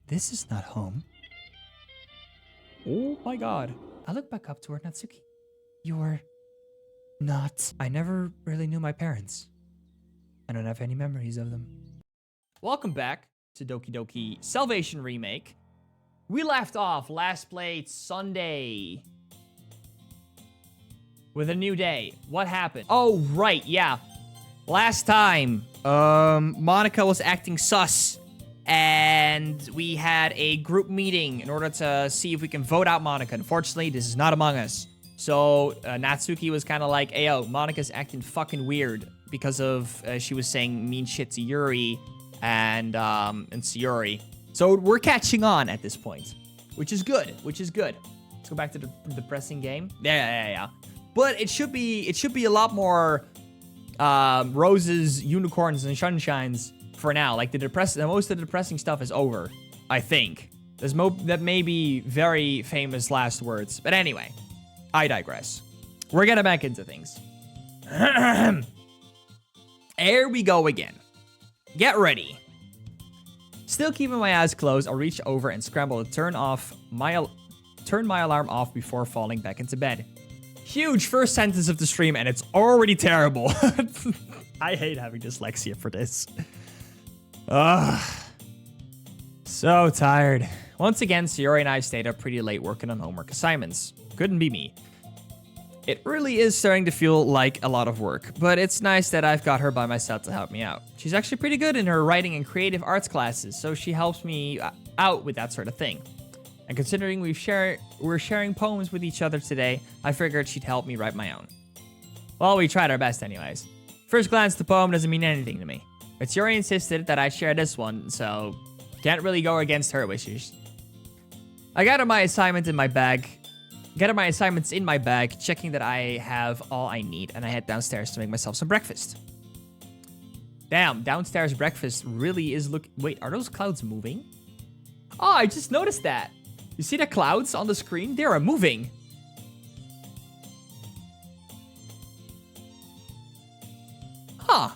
This is not home. Oh my god. I look back up toward Natsuki. You're not. I never really knew my parents. I don't have any memories of them. Welcome back to Doki Doki Salvation Remake. We left off last played Sunday with a new day. What happened? Oh, right, yeah. Last time, Monika was acting sus, and we had a group meeting in order to see if we can vote out Monika. Unfortunately, this is not Among Us. So, Natsuki was kind of like, hey, yo, Monika's acting fucking weird because of, she was saying mean shit to Yuri and Sayori. So, we're catching on at this point, which is good, Let's go back to the depressing game. Yeah. But it should be a lot more roses, unicorns, and sunshines for now. Like most of the depressing stuff is over, I think. That may be very famous last words. But anyway, I digress. We're getting back into things. Here we go again. Get ready. Still keeping my eyes closed, I'll reach over and scramble to turn my alarm off before falling back into bed. Huge first sentence of the stream, and it's already terrible. I hate having dyslexia for this. Ugh. So tired. Once again, Sayori and I stayed up pretty late working on homework assignments. Couldn't be me. It really is starting to feel like a lot of work, but it's nice that I've got her by my side to help me out. She's actually pretty good in her writing and creative arts classes, so she helps me out with that sort of thing. And considering we're sharing poems with each other today, I figured she'd help me write my own. Well, we tried our best anyways. First glance, the poem doesn't mean anything to me. But Sayori insisted that I share this one, so can't really go against her wishes. I gathered my assignments in my bag, checking that I have all I need, and I head downstairs to make myself some breakfast. Damn, downstairs breakfast really is Wait, are those clouds moving? Oh, I just noticed that. You see the clouds on the screen? They are moving. Huh.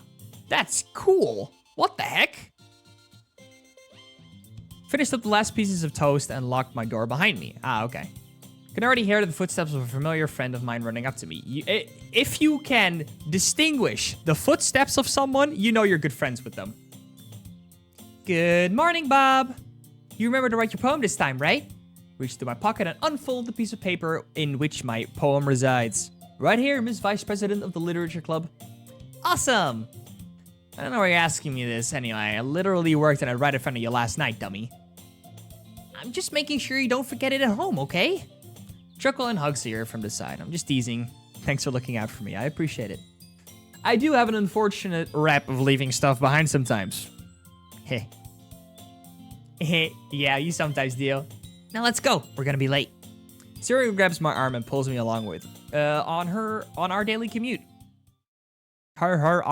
That's cool. What the heck? Finished up the last pieces of toast and locked my door behind me. Ah, okay. Can already hear the footsteps of a familiar friend of mine running up to me. If you can distinguish the footsteps of someone, you know you're good friends with them. Good morning, Bob. You remember to write your poem this time, right? Reach to my pocket and unfold the piece of paper in which my poem resides. Right here, Miss Vice President of the Literature Club. Awesome! I don't know why you're asking me this anyway. I literally worked on it right in front of you last night, dummy. I'm just making sure you don't forget it at home, okay? Chuckle and hugs here from the side. I'm just teasing. Thanks for looking out for me. I appreciate it. I do have an unfortunate rap of leaving stuff behind sometimes. Heh. Yeah, you sometimes do. Now let's go. We're gonna be late. Sayori grabs my arm and pulls me along with on our daily commute. Har.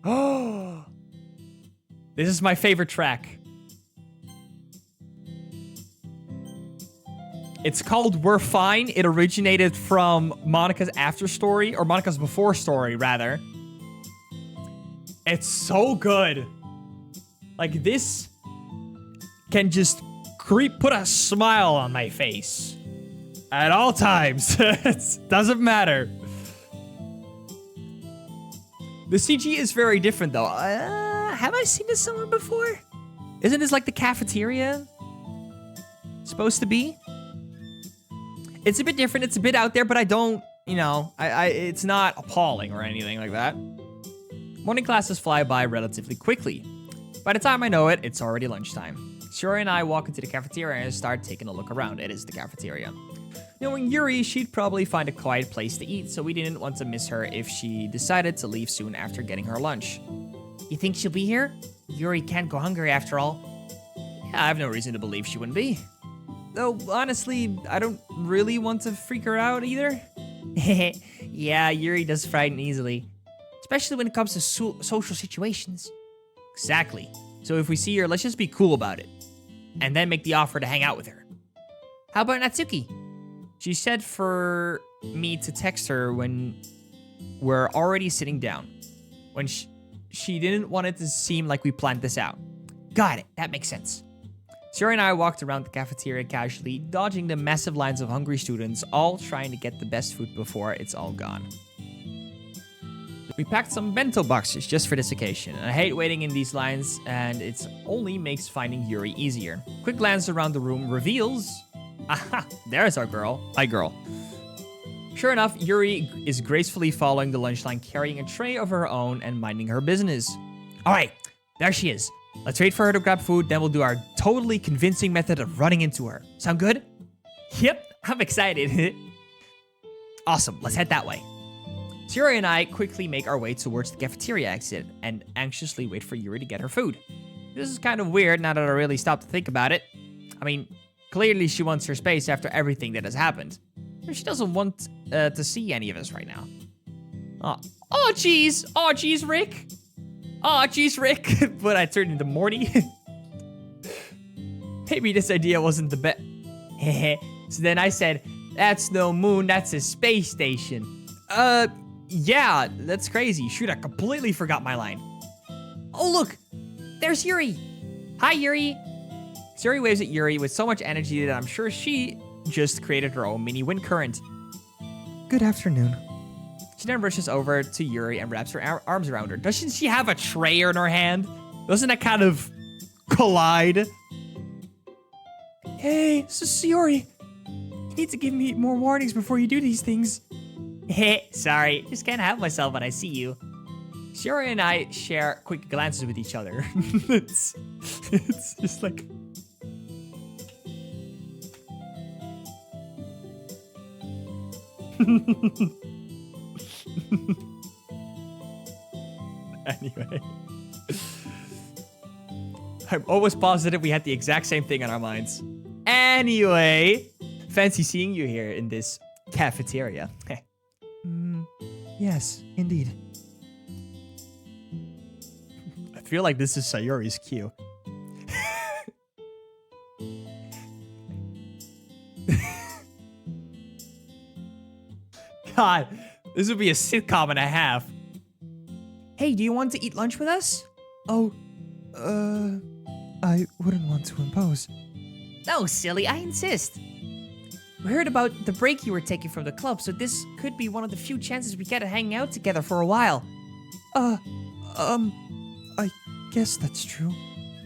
Oh. This is my favorite track. It's called We're Fine. It originated from Monika's after story, or Monika's before story, rather. It's so good. Like, this can just put a smile on my face at all times. It doesn't matter. The CG is very different, though. Have I seen this somewhere before? Isn't this like the cafeteria supposed to be? It's a bit different. It's a bit out there, but I don't, it's not appalling or anything like that. Morning classes fly by relatively quickly. By the time I know it, it's already lunchtime. Sayori and I walk into the cafeteria and start taking a look around. It is the cafeteria. Knowing Yuri, she'd probably find a quiet place to eat, so we didn't want to miss her if she decided to leave soon after getting her lunch. You think she'll be here? Yuri can't go hungry after all. Yeah, I have no reason to believe she wouldn't be. Though, honestly, I don't really want to freak her out either. Yeah, Yuri does frighten easily. Especially when it comes to social situations. Exactly. So if we see her, let's just be cool about it. And then make the offer to hang out with her. How about Natsuki? She said for me to text her when we're already sitting down. she didn't want it to seem like we planned this out. Got it. That makes sense. Sayori and I walked around the cafeteria casually, dodging the massive lines of hungry students, all trying to get the best food before it's all gone. We packed some bento boxes just for this occasion, and I hate waiting in these lines, and it only makes finding Yuri easier. Quick glance around the room reveals... Aha! There's our girl. My girl. Sure enough, Yuri is gracefully following the lunch line, carrying a tray of her own and minding her business. Alright, there she is. Let's wait for her to grab food, then we'll do our totally convincing method of running into her. Sound good? Yep, I'm excited. Awesome, let's head that way. Sayori and I quickly make our way towards the cafeteria exit and anxiously wait for Yuri to get her food. This is kind of weird now that I really stopped to think about it. I mean, clearly she wants her space after everything that has happened. She doesn't want to see any of us right now. Oh, jeez. Oh, jeez, Rick. Oh, jeez, Rick. But I turned into Morty. Maybe this idea wasn't the best. So then I said, that's no moon, that's a space station. Yeah, that's crazy. Shoot, I completely forgot my line. Oh, look. There's Yuri. Hi, Yuri. Sayori waves at Yuri with so much energy that I'm sure she just created her own mini wind current. Good afternoon. She then rushes over to Yuri and wraps her arms around her. Doesn't she have a tray in her hand? Doesn't that kind of collide? Hey, this is Sayori. You need to give me more warnings before you do these things. Sorry, just can't help myself when I see you. Sayori and I share quick glances with each other. it's just like... Anyway. I'm almost positive we had the exact same thing on our minds. Anyway, fancy seeing you here in this cafeteria. Yes, indeed. I feel like this is Sayori's cue. God, this would be a sitcom and a half. Hey, do you want to eat lunch with us? Oh, I wouldn't want to impose. No, silly, I insist. We heard about the break you were taking from the club, so this could be one of the few chances we get at hanging out together for a while. I guess that's true.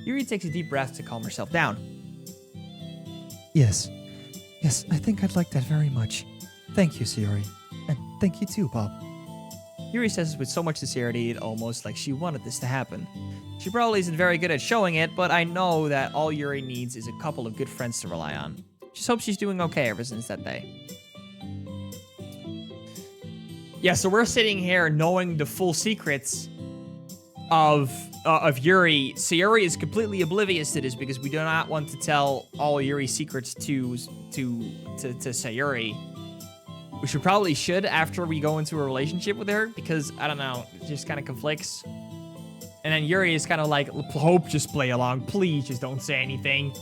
Yuri takes a deep breath to calm herself down. Yes, I think I'd like that very much. Thank you, Sayori. And thank you too, Bob. Yuri says this with so much sincerity, it almost like she wanted this to happen. She probably isn't very good at showing it, but I know that all Yuri needs is a couple of good friends to rely on. Just hope she's doing okay ever since that day. Yeah, so we're sitting here knowing the full secrets of Yuri. Sayori is completely oblivious to this because we do not want to tell all Yuri's secrets to Sayori. Which we probably should after we go into a relationship with her because, I don't know, it just kind of conflicts. And then Yuri is kind of like, hope just play along. Please just don't say anything.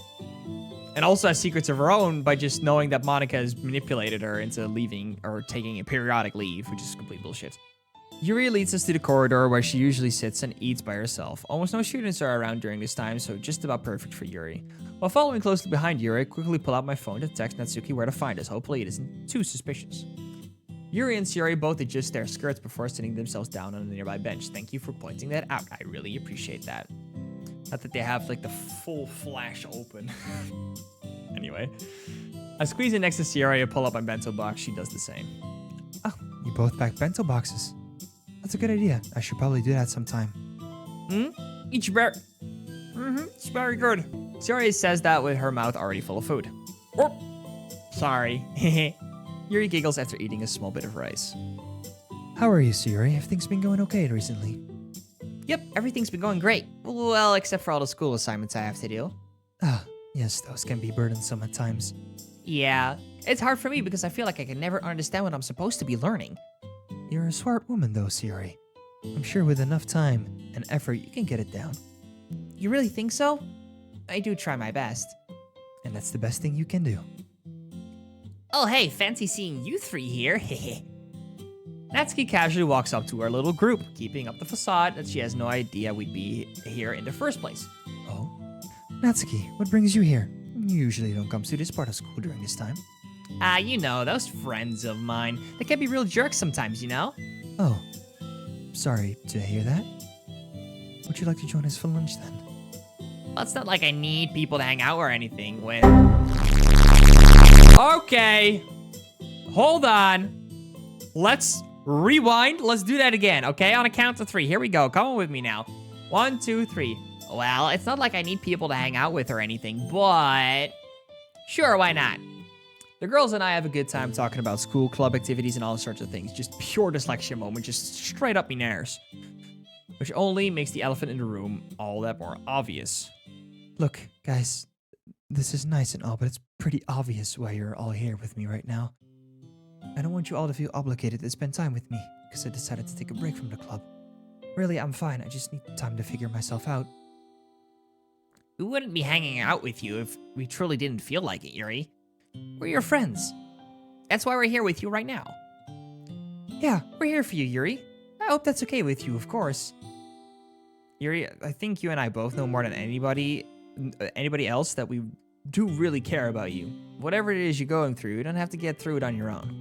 And also has secrets of her own by just knowing that Monika has manipulated her into leaving or taking a periodic leave, which is complete bullshit. Yuri leads us to the corridor where she usually sits and eats by herself. Almost no students are around during this time, so just about perfect for Yuri. While following closely behind Yuri, I quickly pull out my phone to text Natsuki where to find us. Hopefully it isn't too suspicious. Yuri and Sayori both adjust their skirts before sitting themselves down on a nearby bench. Thank you for pointing that out. I really appreciate that. Not that they have like the full flash open. Anyway, I squeeze in next to Sayori and pull up my bento box. She does the same. Oh, you both packed bento boxes. That's a good idea. I should probably do that sometime. It's very... it's very good. Sayori says that with her mouth already full of food. Oh, sorry. Yuri giggles after eating a small bit of rice. How are you, Sayori? Have things been going okay recently? Yep, everything's been going great. Well, except for all the school assignments I have to do. Ah, yes, those can be burdensome at times. Yeah, it's hard for me because I feel like I can never understand what I'm supposed to be learning. You're a smart woman, though, Sayori. I'm sure with enough time and effort, you can get it down. You really think so? I do try my best. And that's the best thing you can do. Oh, hey, fancy seeing you three here. Natsuki casually walks up to our little group, keeping up the facade that she has no idea we'd be here in the first place. Oh? Natsuki, what brings you here? You usually don't come to this part of school during this time. You know, those friends of mine, they can be real jerks sometimes, you know? Oh. Sorry to hear that. Would you like to join us for lunch then? Well, it's not like I need people to hang out or anything with. Okay. Hold on. Let's rewind. Let's do that again, okay? On a count of 3. Here we go. Come on with me now. 1, 2, 3. Well, it's not like I need people to hang out with or anything, but sure, why not? The girls and I have a good time talking about school, club activities, and all sorts of things. Just pure dyslexia moment, just straight up me nares. Which only makes the elephant in the room all that more obvious. Look, guys, this is nice and all, but it's pretty obvious why you're all here with me right now. I don't want you all to feel obligated to spend time with me, because I decided to take a break from the club. Really, I'm fine. I just need time to figure myself out. We wouldn't be hanging out with you if we truly didn't feel like it, Yuri. We're your friends. That's why we're here with you right now. Yeah, we're here for you, Yuri. I hope that's okay with you, of course. Yuri, I think you and I both know more than anybody else that we do really care about you. Whatever it is you're going through, you don't have to get through it on your own.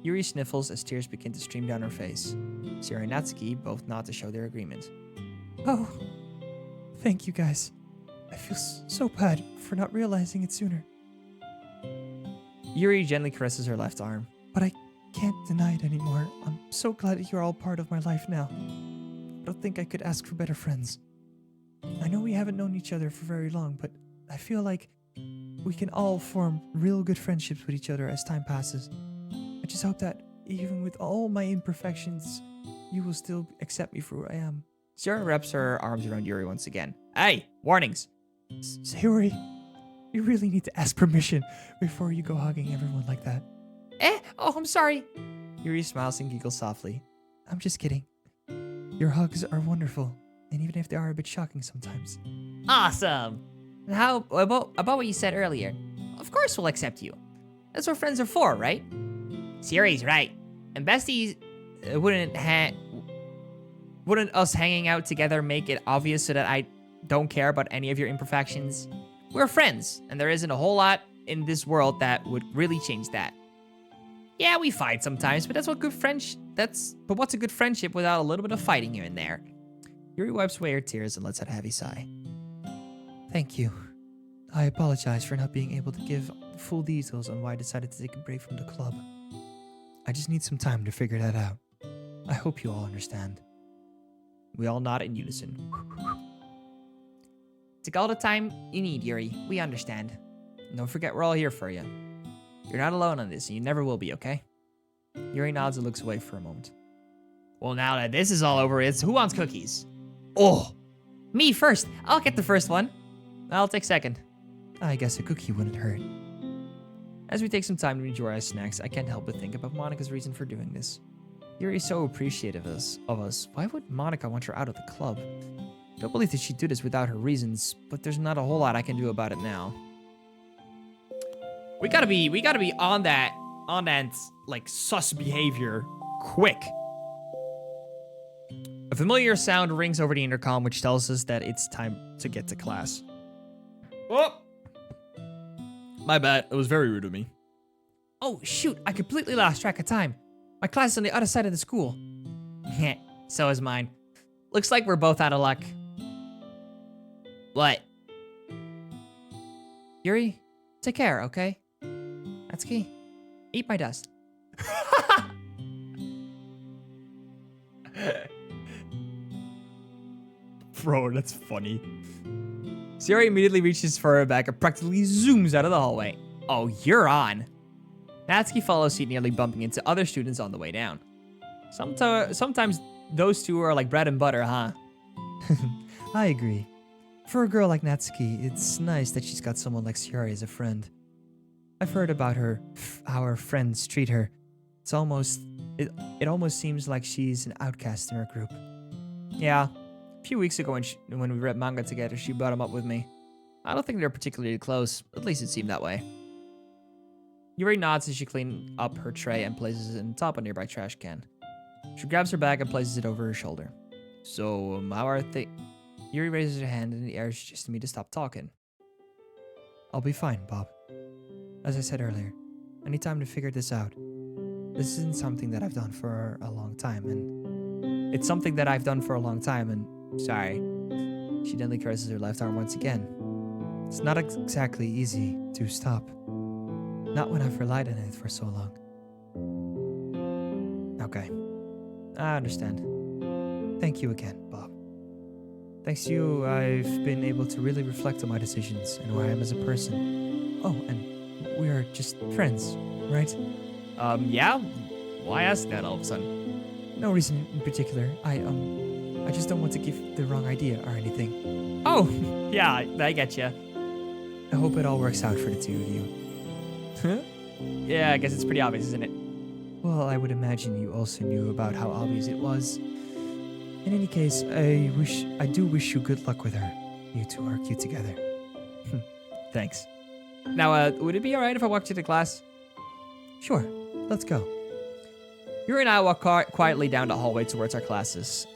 Yuri sniffles as tears begin to stream down her face. Sierra and Natsuki both nod to show their agreement. Oh, thank you guys. I feel so bad for not realizing it sooner. Yuri gently caresses her left arm. But I can't deny it anymore. I'm so glad that you're all part of my life now. I don't think I could ask for better friends. I know we haven't known each other for very long, but I feel like we can all form real good friendships with each other as time passes. I just hope that even with all my imperfections, you will still accept me for who I am. Sierra wraps her arms around Yuri once again. Hey, warnings. Sayori, you really need to ask permission before you go hugging everyone like that. Oh, I'm sorry. Yuri smiles and giggles softly. I'm just kidding. Your hugs are wonderful, and even if they are a bit shocking sometimes. Awesome. And how about what you said earlier? Of course we'll accept you. That's what friends are for, right? Siri's right. And besties wouldn't us hanging out together make it obvious so that I don't care about any of your imperfections? We're friends, and there isn't a whole lot in this world that would really change that. Yeah, we fight sometimes, but but what's a good friendship without a little bit of fighting here and there? Yuri wipes away her tears and lets out a heavy sigh. Thank you. I apologize for not being able to give full details on why I decided to take a break from the club. I just need some time to figure that out. I hope you all understand. We all nod in unison. Take all the time you need, Yuri. We understand. And don't forget, we're all here for you. You're not alone on this, and you never will be, okay? Yuri nods and looks away for a moment. Well, now that this is all over, it's who wants cookies? Oh, me first. I'll get the first one. I'll take second. I guess a cookie wouldn't hurt. As we take some time to enjoy our snacks, I can't help but think about Monika's reason for doing this. Yuri's so appreciative of us. Why would Monika want her out of the club? I don't believe that she'd do this without her reasons, but there's not a whole lot I can do about it now. We gotta be on that like sus behavior quick. A familiar sound rings over the intercom, which tells us that it's time to get to class. Oh, my bad. It was very rude of me. Oh shoot! I completely lost track of time. My class is on the other side of the school. So is mine. Looks like we're both out of luck. What? Yuri, take care, okay? Natsuki, eat my dust. Bro, that's funny. Siri immediately reaches for her back and practically zooms out of the hallway. Oh, you're on. Natsuki follows suit, nearly bumping into other students on the way down. Sometimes those two are like bread and butter, huh? I agree. For a girl like Natsuki, it's nice that she's got someone like Shiori as a friend. I've heard about how her friends treat her. It almost seems like she's an outcast in her group. Yeah, a few weeks ago when we read manga together, she brought him up with me. I don't think they're particularly close, at least it seemed that way. Yuri nods as she cleans up her tray and places it on top of a nearby trash can. She grabs her bag and places it over her shoulder. So, how are things? Yuri raises her hand in the air, suggesting me to stop talking. I'll be fine, Bob. As I said earlier, I need time to figure this out. This isn't something that I've done for a long time, and It's something that I've done for a long time, and sorry. She gently caresses her left arm once again. it's not exactly easy to stop. Not when I've relied on it for so long. Okay. I understand. Thank you again, Bob. Thanks to you, I've been able to really reflect on my decisions and who I am as a person. Oh, and we are just friends, right? Yeah? Why ask that all of a sudden? No reason in particular. I just don't want to give the wrong idea or anything. Oh, yeah, I get you. I hope it all works out for the two of you. Huh? Yeah, I guess it's pretty obvious, isn't it? Well, I would imagine you also knew about how obvious it was. In any case, I do wish you good luck with her. You two are cute together. Thanks. Now, would it be alright if I walked you to class? Sure, let's go. Yuri and I walk quietly down the hallway towards our classes.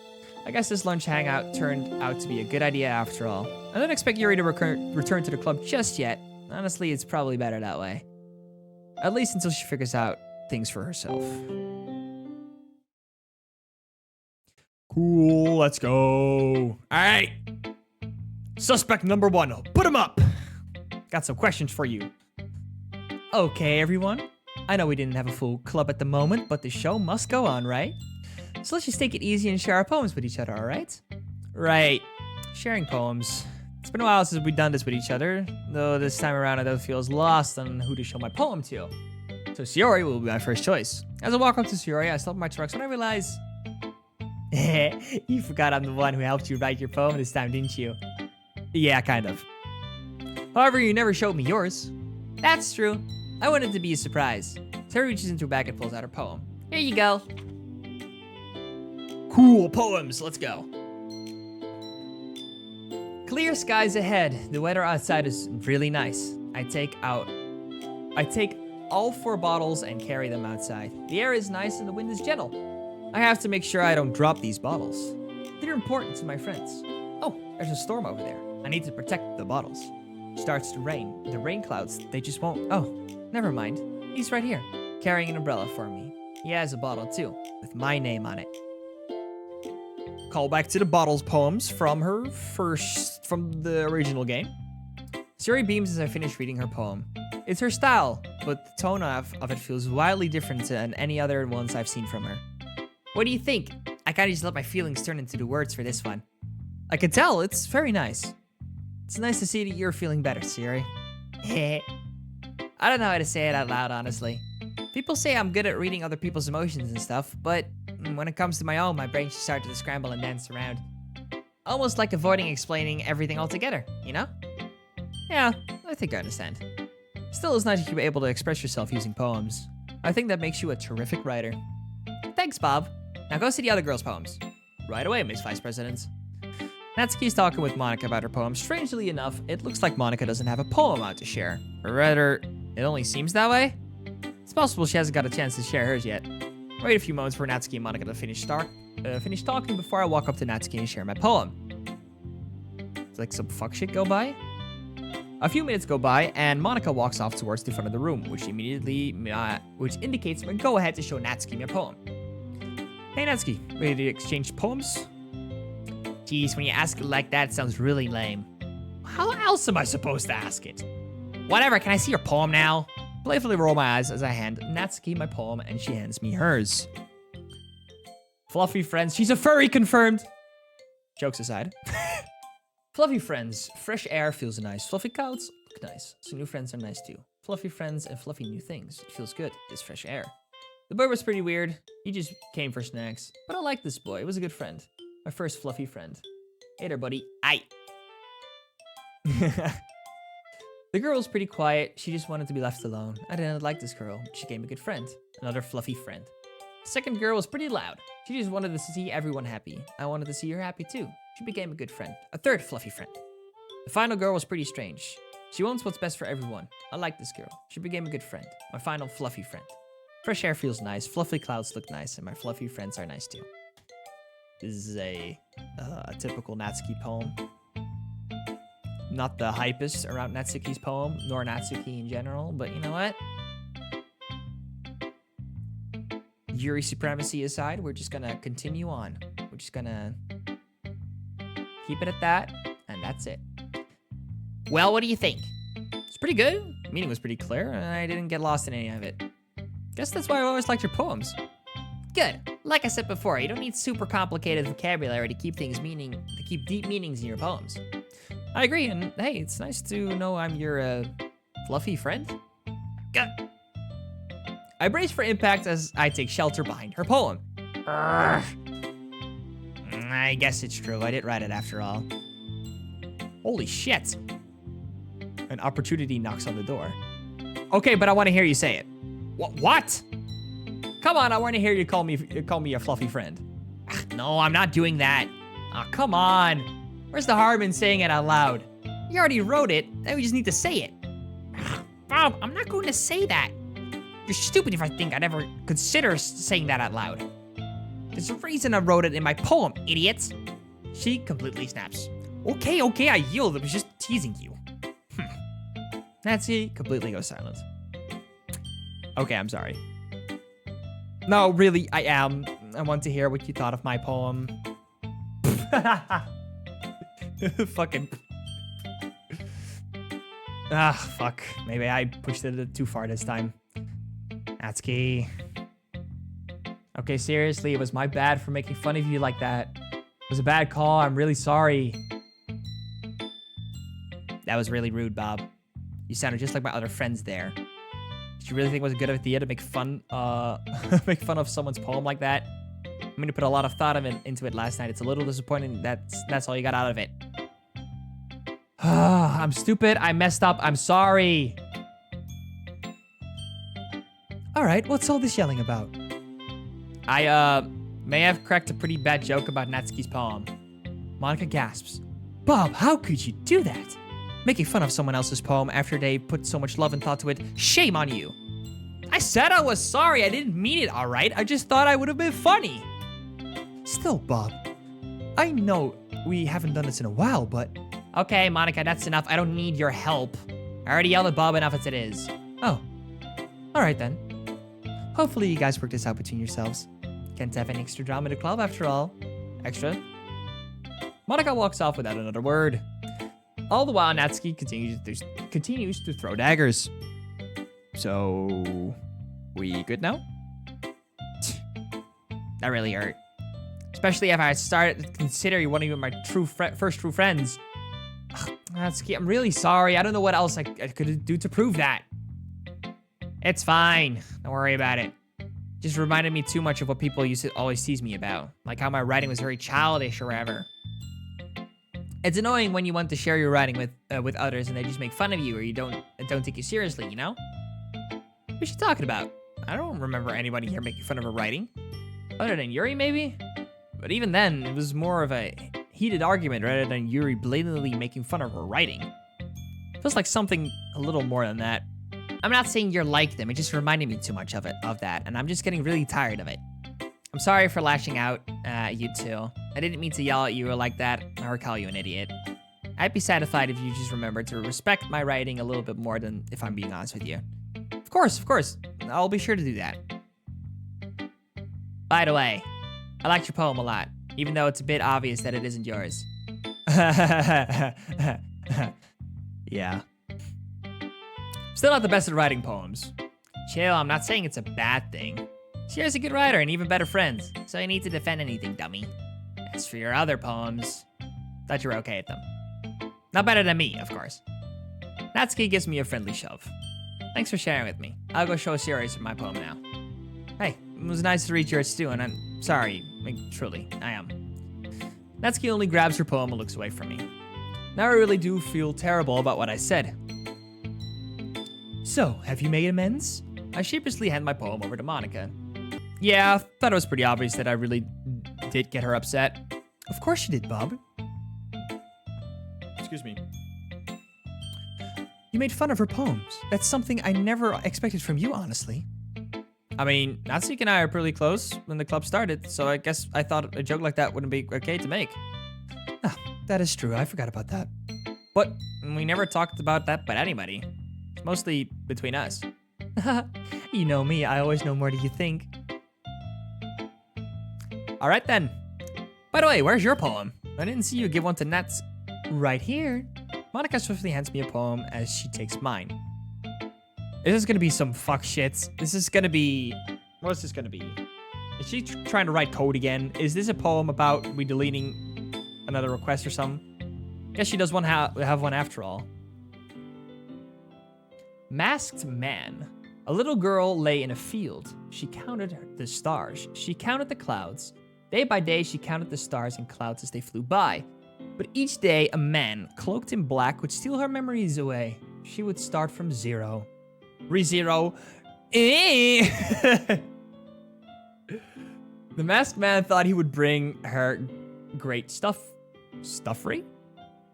I guess this lunch hangout turned out to be a good idea after all. I don't expect Yuri to return to the club just yet. Honestly, it's probably better that way. At least until she figures out things for herself. Cool, let's go. Alright. Suspect number 1, put him up. Got some questions for you. Okay, everyone. I know we didn't have a full club at the moment, but the show must go on, right? So let's just take it easy and share our poems with each other, alright? Right. Sharing poems. It's been a while since we've done this with each other, though this time around I don't feel as lost on who to show my poem to. So Shiori will be my first choice. As I walk up to Shiori, I stop my trucks when I realize... You forgot I'm the one who helped you write your poem this time, didn't you? Yeah, kind of. However, you never showed me yours. That's true. I wanted to be a surprise. Sarah reaches into her bag and pulls out her poem. Here you go. Cool poems, let's go. Clear skies ahead. The weather outside is really nice. I take all 4 bottles and carry them outside. The air is nice and the wind is gentle. I have to make sure I don't drop these bottles. They're important to my friends. Oh, there's a storm over there. I need to protect the bottles. It starts to rain. The rain clouds, they just won't. Oh, never mind. He's right here, carrying an umbrella for me. He has a bottle too, with my name on it. Call back to the bottles poems from the original game. Siri beams as I finish reading her poem. It's her style, but the tone of it feels wildly different than any other ones I've seen from her. What do you think? I kinda just let my feelings turn into the words for this one. I can tell, it's very nice. It's nice to see that you're feeling better, Siri. I don't know how to say it out loud, honestly. People say I'm good at reading other people's emotions and stuff, but when it comes to my own, my brain just started to scramble and dance around. Almost like avoiding explaining everything altogether, you know? Yeah, I think I understand. Still, it's nice that you're able to express yourself using poems. I think that makes you a terrific writer. Thanks, Bob. Now go see the other girls' poems. Right away, Miss Vice President. Natsuki's talking with Monika about her poem. Strangely enough, it looks like Monika doesn't have a poem out to share. Or rather, it only seems that way. It's possible she hasn't got a chance to share hers yet. Wait a few moments for Natsuki and Monika to finish talking before I walk up to Natsuki and share my poem. It's like some fuck shit go by. A few minutes go by, and Monika walks off towards the front of the room, which indicates my go-ahead to show Natsuki my poem. Hey Natsuki, ready to exchange poems? Geez, when you ask it like that, it sounds really lame. How else am I supposed to ask it? Whatever, can I see your poem now? Playfully roll my eyes as I hand Natsuki my poem and she hands me hers. Fluffy friends, she's a furry, confirmed! Jokes aside. Fluffy friends, fresh air feels nice. Fluffy couch, look nice. So new friends are nice too. Fluffy friends and fluffy new things. It feels good, this fresh air. The boy was pretty weird. He just came for snacks. But I like this boy, he was a good friend. My first fluffy friend. Hey there, buddy. Aye. The girl was pretty quiet. She just wanted to be left alone. I didn't like this girl. She became a good friend. Another fluffy friend. The second girl was pretty loud. She just wanted to see everyone happy. I wanted to see her happy too. She became a good friend. A third fluffy friend. The final girl was pretty strange. She wants what's best for everyone. I like this girl. She became a good friend. My final fluffy friend. Fresh air feels nice, fluffy clouds look nice, and my fluffy friends are nice too. This is a typical Natsuki poem. Not the hypest around Natsuki's poem, nor Natsuki in general, but you know what? Yuri supremacy aside, we're just gonna continue on. We're just gonna keep it at that, and that's it. Well, what do you think? It's pretty good. The meaning was pretty clear, and I didn't get lost in any of it. Guess that's why I always liked your poems. Good. Like I said before, you don't need super complicated vocabulary to keep deep meanings in your poems. I agree, and hey, it's nice to know I'm your fluffy friend. Good. I brace for impact as I take shelter behind her poem. I guess it's true. I did write it after all. Holy shit. An opportunity knocks on the door. Okay, but I want to hear you say it. What? Come on, I want to hear you call me a fluffy friend. No, I'm not doing that. Ah, come on. Where's the harm in saying it out loud? You already wrote it. Now we just need to say it. Bob, I'm not going to say that. You're stupid if I think I'd ever consider saying that out loud. There's a reason I wrote it in my poem, idiots. She completely snaps. Okay, I yield. I was just teasing you. Nancy completely goes silent. Okay, I'm sorry. No, really, I am. I want to hear what you thought of my poem. Fucking. Fuck. Maybe I pushed it too far this time. Natsuki. Okay, seriously, it was my bad for making fun of you like that. It was a bad call. I'm really sorry. That was really rude, Bob. You sounded just like my other friends there. Did you really think it was a good idea to make fun of someone's poem like that? I mean, to put a lot of thought into it last night. It's a little disappointing that's all you got out of it. I'm stupid. I messed up. I'm sorry. All right, what's all this yelling about? I may have cracked a pretty bad joke about Natsuki's poem. Monika gasps. Bob, how could you do that? Making fun of someone else's poem after they put so much love and thought to it. Shame on you. I said I was sorry. I didn't mean it, all right? I just thought I would have been funny. Still, Bob, I know we haven't done this in a while, but... Okay, Monika, that's enough. I don't need your help. I already yelled at Bob enough as it is. Oh. All right, then. Hopefully you guys work this out between yourselves. Can't have any extra drama in the club, after all. Extra? Monika walks off without another word. All the while, Natsuki continues to throw daggers. So, we good now? That really hurt. Especially if I started to consider you one of my first true friends. Natsuki, I'm really sorry. I don't know what else I could do to prove that. It's fine. Don't worry about it. Just reminded me too much of what people used to always tease me about. Like how my writing was very childish or whatever. It's annoying when you want to share your writing with others and they just make fun of you or you don't take you seriously, you know? What's she talking about? I don't remember anybody here making fun of her writing. Other than Yuri, maybe? But even then, it was more of a heated argument rather than Yuri blatantly making fun of her writing. Feels like something a little more than that. I'm not saying you're like them. It just reminded me too much of that, and I'm just getting really tired of it. I'm sorry for lashing out at you two. I didn't mean to yell at you like that or call you an idiot. I'd be satisfied if you just remembered to respect my writing a little bit more than if I'm being honest with you. Of course. I'll be sure to do that. By the way, I liked your poem a lot, even though it's a bit obvious that it isn't yours. Yeah. Still not the best at writing poems. Chill, I'm not saying it's a bad thing. Sierra's a good writer and even better friends, so you need to defend anything, dummy. As for your other poems, thought you were okay at them. Not better than me, of course. Natsuki gives me a friendly shove. Thanks for sharing with me. I'll go show Sierra my poem now. Hey, it was nice to read yours too, and I'm sorry. Like, truly, I am. Natsuki only grabs her poem and looks away from me. Now I really do feel terrible about what I said. So, have you made amends? I sheepishly hand my poem over to Monika. Yeah, thought it was pretty obvious that I really did get her upset. Of course you did, Bob. Excuse me. You made fun of her poems. That's something I never expected from you, honestly. I mean, Natsuki and I are pretty close when the club started, so I guess I thought a joke like that wouldn't be okay to make. Ah, that is true. I forgot about that. But we never talked about that with anybody. It's mostly between us. You know me. I always know more than you think. All right then. By the way, where's your poem? I didn't see you give one to Nats. Right here. Monika swiftly hands me a poem as she takes mine. This is gonna be some fuck shit. This is gonna be... What is this gonna be? Is she trying to write code again? Is this a poem about we deleting another request or something? Guess she does have one after all. Masked man. A little girl lay in a field. She counted the stars. She counted the clouds. Day by day, she counted the stars and clouds as they flew by. But each day, a man, cloaked in black, would steal her memories away. She would start from zero. Re-zero. The masked man thought he would bring her great suffering?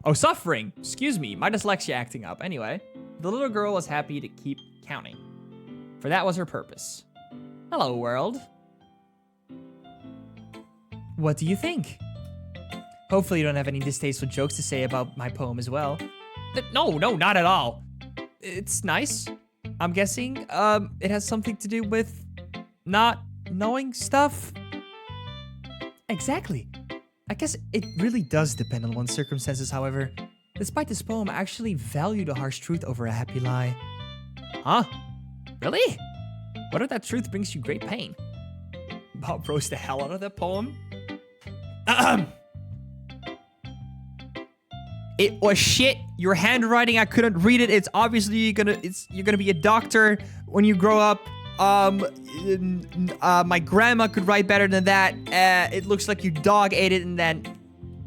Oh, suffering. Excuse me, my dyslexia acting up. Anyway, the little girl was happy to keep counting, for that was her purpose. Hello, world. What do you think? Hopefully you don't have any distasteful jokes to say about my poem as well. No, not at all. It's nice. I'm guessing it has something to do with not knowing stuff. Exactly. I guess it really does depend on one's circumstances, however. Despite this poem, I actually value the harsh truth over a happy lie. Huh? Really? What if that truth brings you great pain? Bob roast the hell out of that poem. It was shit. Your handwriting, I couldn't read it. It's obviously you're gonna be a doctor when you grow up. My grandma could write better than that. It looks like your dog ate it and then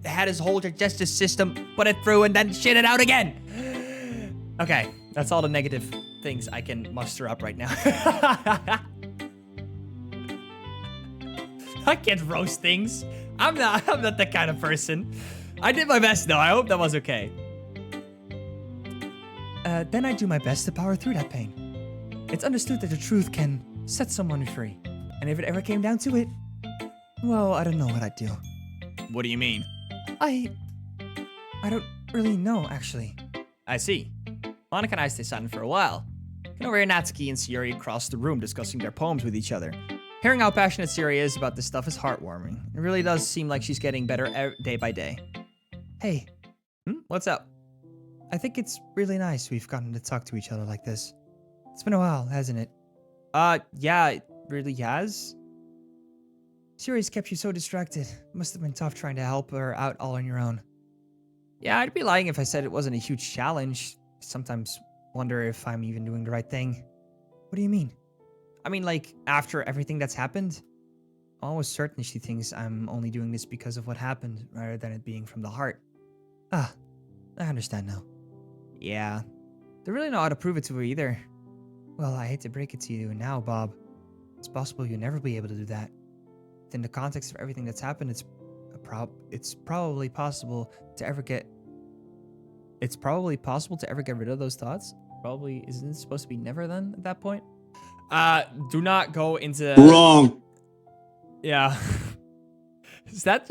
had his whole digestive system, put it through, and then shit it out again. Okay, that's all the negative things I can muster up right now. I can't roast things. I'm not that kind of person. I did my best though. I hope that was okay. Then I do my best to power through that pain. It's understood that the truth can set someone free. And if it ever came down to it, well, I don't know what I'd do. What do you mean? I don't really know, actually. I see. Monika and I stay silent for a while. Can overhear Natsuki and Sayori across the room discussing their poems with each other. Hearing how passionate Sayori is about this stuff is heartwarming. It really does seem like she's getting better day by day. Hey. What's up? I think it's really nice we've gotten to talk to each other like this. It's been a while, hasn't it? Yeah, it really has. Sayori's kept you so distracted. Must have been tough trying to help her out all on your own. Yeah, I'd be lying if I said it wasn't a huge challenge. Sometimes wonder if I'm even doing the right thing. What do you mean? I mean, like, after everything that's happened, I'm almost certain she thinks I'm only doing this because of what happened, rather than it being from the heart. Ah, I understand now. Yeah. Don't really know how to prove it to her either. Well, I hate to break it to you now, Bob. It's possible you'll never be able to do that. Within the context of everything that's happened, it's probably possible to ever get... It's probably possible to ever get rid of those thoughts? Probably, isn't it supposed to be never then, at that point? Do not go into... Wrong. Yeah. Is that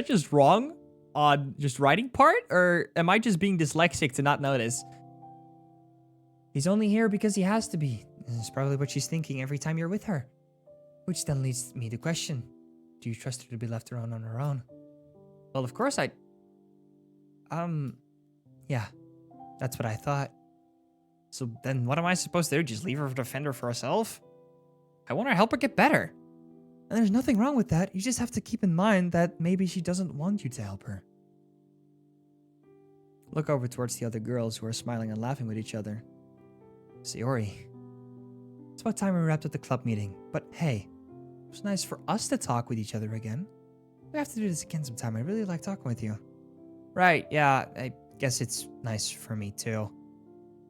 just wrong on just writing part? Or am I just being dyslexic to not notice? He's only here because he has to be. It's probably what she's thinking every time you're with her. Which then leads me to question. Do you trust her to be left alone on her own? Well, of course I... Yeah. That's what I thought. So then what am I supposed to do? Just leave her to defend her for herself? I want to help her get better. And there's nothing wrong with that. You just have to keep in mind that maybe she doesn't want you to help her. Look over towards the other girls who are smiling and laughing with each other. Sayori. It's about time we wrapped up the club meeting. But hey, it was nice for us to talk with each other again. We have to do this again sometime. I really like talking with you. Right, yeah, I guess it's nice for me too.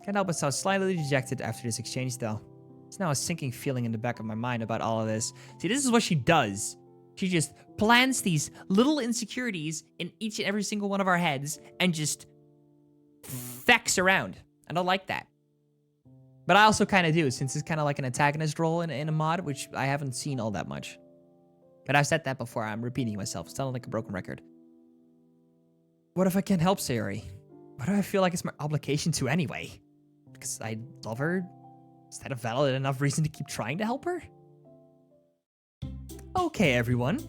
Can't help but sound slightly dejected after this exchange though. There's now a sinking feeling in the back of my mind about all of this. See, this is what she does. She just plants these little insecurities in each and every single one of our heads and just fecks around. I don't like that. But I also kind of do, since it's kind of like an antagonist role in a mod, which I haven't seen all that much. But I've said that before. I'm repeating myself. Sounding like a broken record. What if I can't help Sayori? What do I feel like it's my obligation to anyway? Because I love her? Is that a valid enough reason to keep trying to help her? Okay, everyone.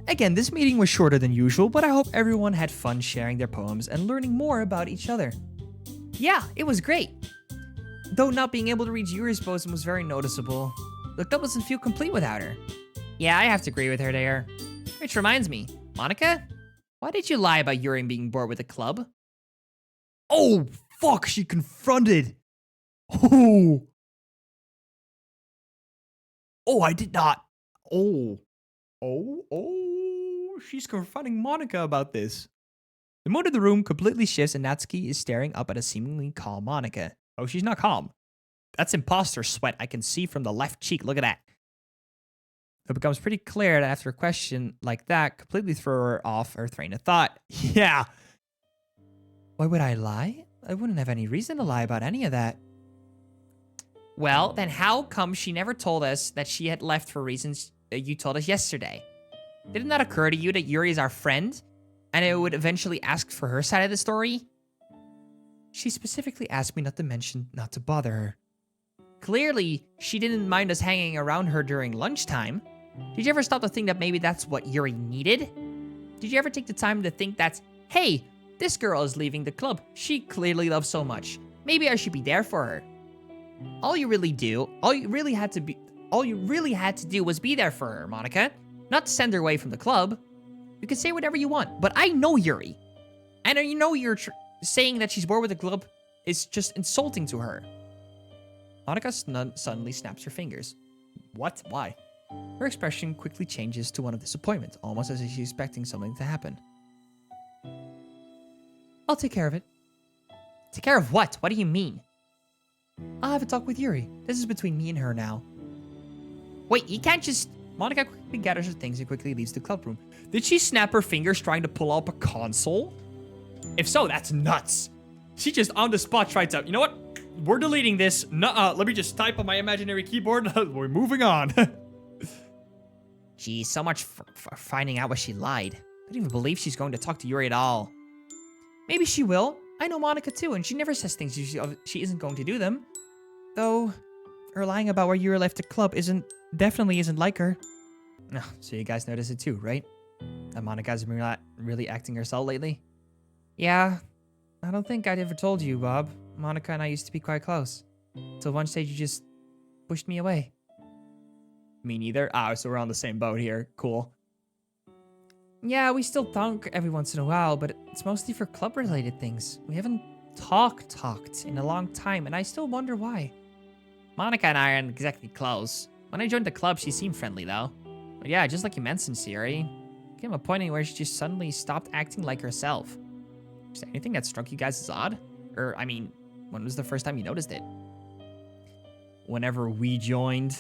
Again, this meeting was shorter than usual, but I hope everyone had fun sharing their poems and learning more about each other. Yeah, it was great. Though not being able to read Yuri's poem was very noticeable. The club doesn't feel complete without her. Yeah, I have to agree with her there. Which reminds me, Monika, why did you lie about Yuri being bored with the club? Oh, fuck, she confronted. Oh. Oh, I did not. Oh. She's confronting Monika about this. The mood of the room completely shifts and Natsuki is staring up at a seemingly calm Monika. Oh, she's not calm. That's imposter sweat I can see from the left cheek. Look at that. It becomes pretty clear that after a question like that completely threw her off her train of thought. Yeah. Why would I lie? I wouldn't have any reason to lie about any of that. Well, then how come she never told us that she had left for reasons you told us yesterday? Did it not occur to you that Yuri is our friend, and it would eventually ask for her side of the story? She specifically asked me not to mention not to bother her. Clearly, she didn't mind us hanging around her during lunchtime. Did you ever stop to think that maybe that's what Yuri needed? Did you ever take the time to think that, hey, this girl is leaving the club she clearly loves so much. Maybe I should be there for her. All you really had to do was be there for her, Monika. Not to send her away from the club. You can say whatever you want, but I know Yuri. And you know you're saying that she's bored with the club is just insulting to her. Monika suddenly snaps her fingers. What? Why? Her expression quickly changes to one of disappointment, almost as if she's expecting something to happen. I'll take care of it. Take care of what? What do you mean? I'll have a talk with Yuri. This is between me and her now. Wait, you can't just... Monika quickly gathers her things and quickly leaves the club room. Did she snap her fingers trying to pull up a console? If so, that's nuts. She just on the spot tried to, you know what? We're deleting this. Nuh-uh. Let me just type on my imaginary keyboard. We're moving on. Geez, so much for finding out why she lied. I don't even believe she's going to talk to Yuri at all. Maybe she will. I know Monika too, and she never says things she isn't going to do them. Though, her lying about where Yuri left the club definitely isn't like her. So you guys notice it too, right? That Monika's been really acting herself lately? Yeah, I don't think I'd ever told you, Bob. Monika and I used to be quite close. Till one stage you just pushed me away. Me neither? So we're on the same boat here. Cool. Yeah, we still talk every once in a while, but it's mostly for club-related things. We haven't talked in a long time, and I still wonder why. Monika and I aren't exactly close. When I joined the club, she seemed friendly, though. But yeah, just like you mentioned, Sayori, came a point where she just suddenly stopped acting like herself. Is there anything that struck you guys as odd? Or, I mean, when was the first time you noticed it? Whenever we joined.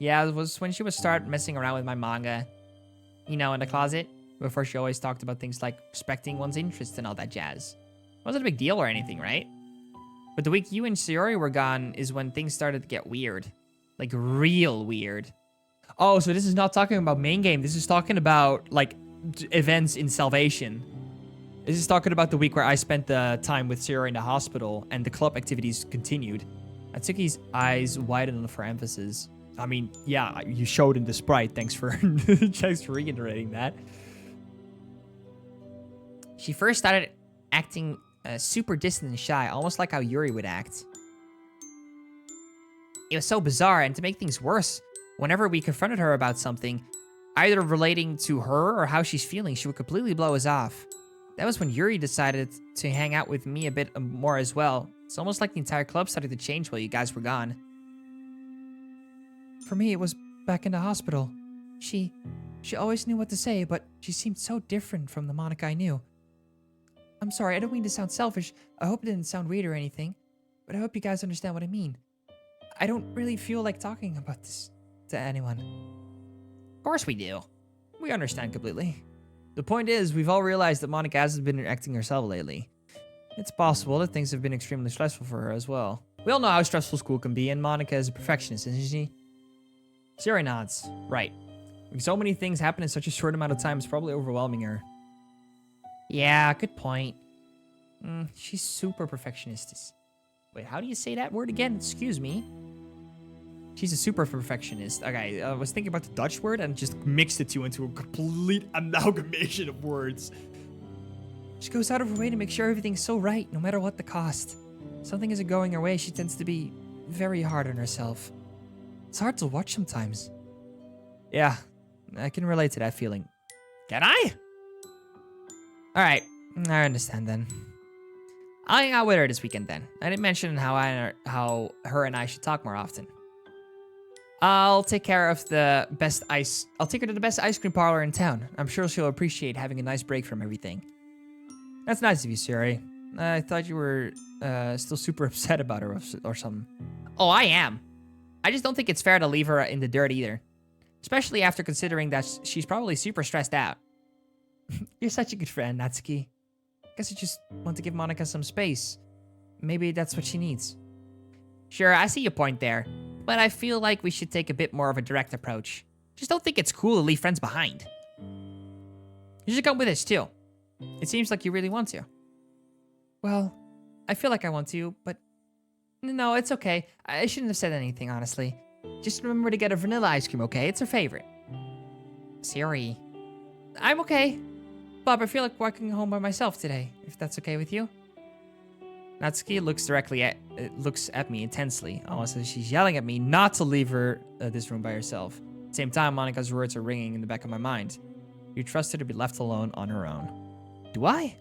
Yeah, it was when she would start messing around with my manga. You know, in the closet. Before she always talked about things like respecting one's interests and all that jazz. It wasn't a big deal or anything, right? But the week you and Sayori were gone is when things started to get weird. Like, real weird. Oh, so this is not talking about main game. This is talking about, like, events in Salvation. This is talking about the week where I spent the time with Sayori in the hospital and the club activities continued. Atsuki's eyes widened for emphasis. I mean, yeah, you showed in the sprite. Thanks for reiterating that. She first started acting super distant and shy, almost like how Yuri would act. It was so bizarre, and to make things worse, whenever we confronted her about something, either relating to her or how she's feeling, she would completely blow us off. That was when Yuri decided to hang out with me a bit more as well. It's almost like the entire club started to change while you guys were gone. For me, it was back in the hospital. She always knew what to say, but she seemed so different from the Monika I knew. I'm sorry, I don't mean to sound selfish. I hope it didn't sound weird or anything, but I hope you guys understand what I mean. I don't really feel like talking about this to anyone. Of course we do. We understand completely. The point is, we've all realized that Monika hasn't been acting herself lately. It's possible that things have been extremely stressful for her as well. We all know how stressful school can be, and Monika is a perfectionist, isn't she? Sayori nods. Right. When so many things happen in such a short amount of time, it's probably overwhelming her. Yeah, good point. She's super perfectionist. Wait, how do you say that word again? Excuse me. She's a super perfectionist. Okay, I was thinking about the Dutch word and just mixed the two into a complete amalgamation of words. She goes out of her way to make sure everything's so right, no matter what the cost. If something isn't going her way, she tends to be very hard on herself. It's hard to watch sometimes. Yeah, I can relate to that feeling. Can I? Alright, I understand then. I'll hang out with her this weekend then. I didn't mention how her and I should talk more often. I'll take care of the best ice. I'll take her to the best ice cream parlor in town. I'm sure she'll appreciate having a nice break from everything. That's nice of you, Sayori. I thought you were still super upset about her or something. Oh, I am. I just don't think it's fair to leave her in the dirt either. Especially after considering that she's probably super stressed out. You're such a good friend, Natsuki. Guess I just want to give Monika some space. Maybe that's what she needs. Sure, I see your point there. But I feel like we should take a bit more of a direct approach. Just don't think it's cool to leave friends behind. You should come with us too. It seems like you really want to. Well, I feel like I want to, but no, it's okay. I shouldn't have said anything, honestly. Just remember to get a vanilla ice cream, okay? It's her favorite. Sayori. I'm okay. Bob, I feel like walking home by myself today, if that's okay with you. Natsuki looks at me intensely, almost as she's yelling at me not to leave her this room by herself. At the same time, Monika's words are ringing in the back of my mind. You trust her to be left alone on her own. Do I?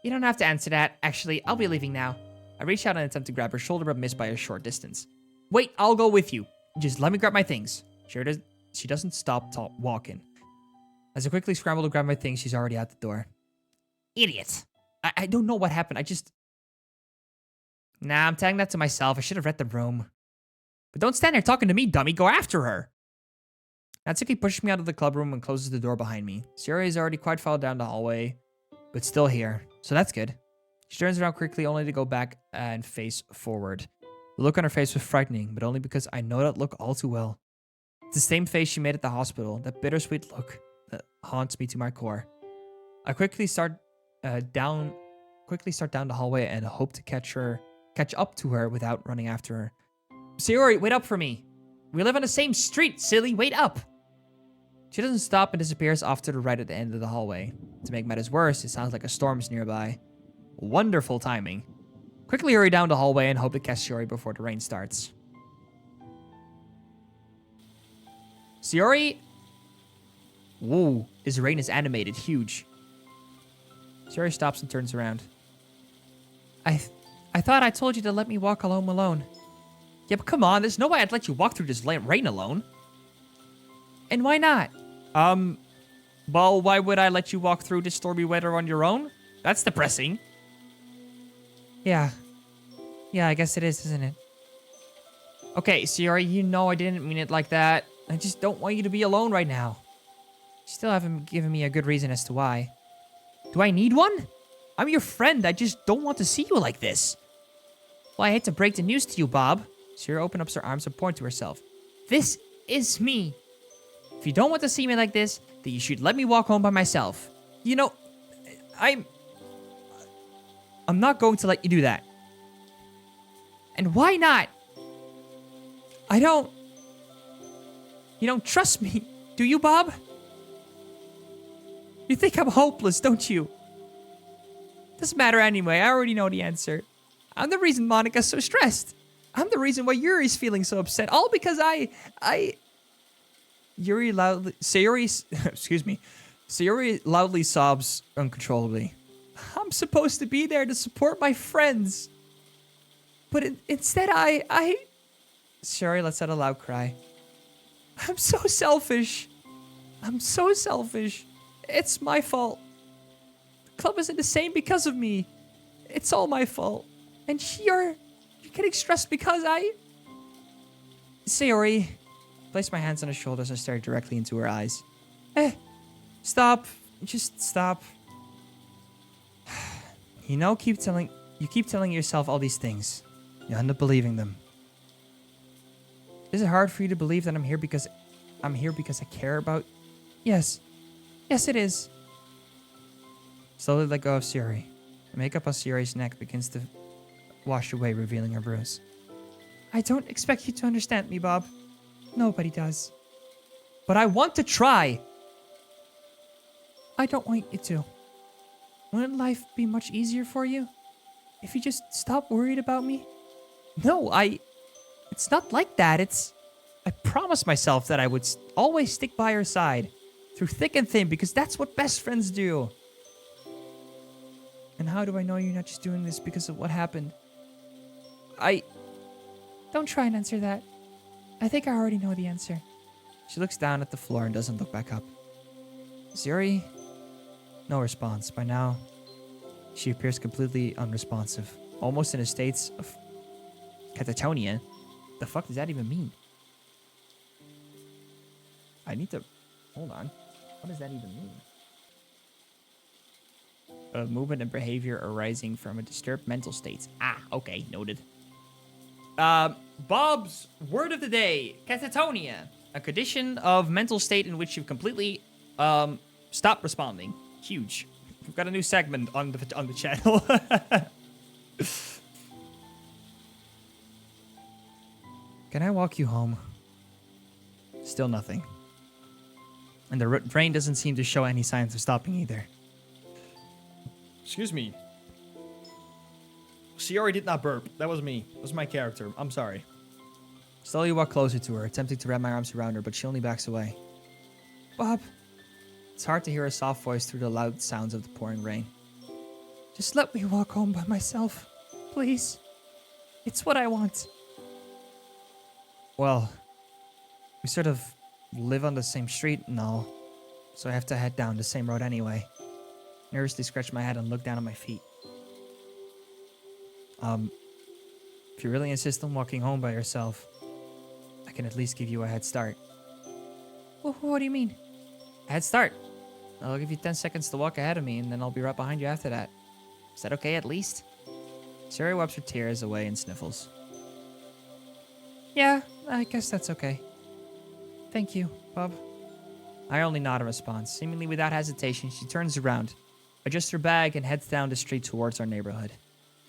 You don't have to answer that. Actually, I'll be leaving now. I reach out and attempt to grab her shoulder, but miss by a short distance. Wait, I'll go with you. Just let me grab my things. She doesn't stop walking. As I quickly scramble to grab my things, she's already out the door. Idiot. I don't know what happened. Nah, I'm telling that to myself. I should have read the room. But don't stand there talking to me, dummy. Go after her. Natsuki pushes me out of the club room and closes the door behind me. Sayori is already quite far down the hallway, but still here. So that's good. She turns around quickly, only to go back and face forward. The look on her face was frightening, but only because I know that look all too well. It's the same face she made at the hospital, that bittersweet look that haunts me to my core. I quickly start down the hallway and hope to catch up to her without running after her. Sayori, wait up for me. We live on the same street, silly. Wait up. She doesn't stop and disappears off to the right at the end of the hallway. To make matters worse, it sounds like a storm's nearby. Wonderful timing. Quickly hurry down the hallway and hope to catch Sayori before the rain starts. Sayori? Whoa, his rain is animated, huge. Sayori stops and turns around. I thought I told you to let me walk home alone. Yeah, but come on, there's no way I'd let you walk through this rain alone. And why not? Well, why would I let you walk through this stormy weather on your own? That's depressing. Yeah, I guess it is, isn't it? Okay, Sayori, you know I didn't mean it like that. I just don't want you to be alone right now. You still haven't given me a good reason as to why. Do I need one? I'm your friend. I just don't want to see you like this. Well, I hate to break the news to you, Bob. Sayori opens up her arms and points to herself. This is me. If you don't want to see me like this, then you should let me walk home by myself. You know, I'm not going to let you do that. And why not? You don't trust me, do you, Bob? You think I'm hopeless, don't you? Doesn't matter anyway, I already know the answer. I'm the reason Monika's so stressed. I'm the reason why Yuri's feeling so upset. All because Sayori loudly sobs uncontrollably. I'm supposed to be there to support my friends. But instead Sayori lets out a loud cry. I'm so selfish. It's my fault. The club isn't the same because of me. It's all my fault. And you're getting stressed because Sayori. Place my hands on her shoulders and stare directly into her eyes. Stop. Just stop. You keep telling yourself all these things. You end up believing them. Is it hard for you to believe that I'm here because I care about? Yes. Yes, it is. Slowly let go of Siri. The makeup on Siri's neck begins to wash away, revealing her bruise. I don't expect you to understand me, Bob. Nobody does. But I want to try. I don't want you to. Wouldn't life be much easier for you if you just stopped worried about me? No, it's not like that. I promised myself that I would always stick by her side through thick and thin because that's what best friends do. And how do I know you're not just doing this because of what happened? Don't try and answer that. I think I already know the answer. She looks down at the floor and doesn't look back up. Siri? No response. By now, she appears completely unresponsive, almost in a state of catatonia. The fuck does that even mean? I need to... Hold on. What does that even mean? A movement and behavior arising from a disturbed mental state. Ah, okay, noted. Bob's word of the day, catatonia. A condition of mental state in which you've completely stopped responding. Huge. We've got a new segment on the channel. Can I walk you home? Still nothing. And the rain doesn't seem to show any signs of stopping either. Excuse me. Shiori did not burp. That was me. That was my character. I'm sorry. Slowly walk closer to her, attempting to wrap my arms around her, but she only backs away. Bob. It's hard to hear a soft voice through the loud sounds of the pouring rain. Just let me walk home by myself. Please. It's what I want. Well, we sort of live on the same street and all, so I have to head down the same road anyway. Nervously scratch my head and look down at my feet. If you really insist on walking home by yourself, I can at least give you a head start. What do you mean? A head start? I'll give you 10 seconds to walk ahead of me, and then I'll be right behind you after that. Is that okay, at least? Siri wipes her tears away and sniffles. Yeah, I guess that's okay. Thank you, Bob. I only nod in response. Seemingly without hesitation, she turns around, adjusts her bag, and heads down the street towards our neighborhood.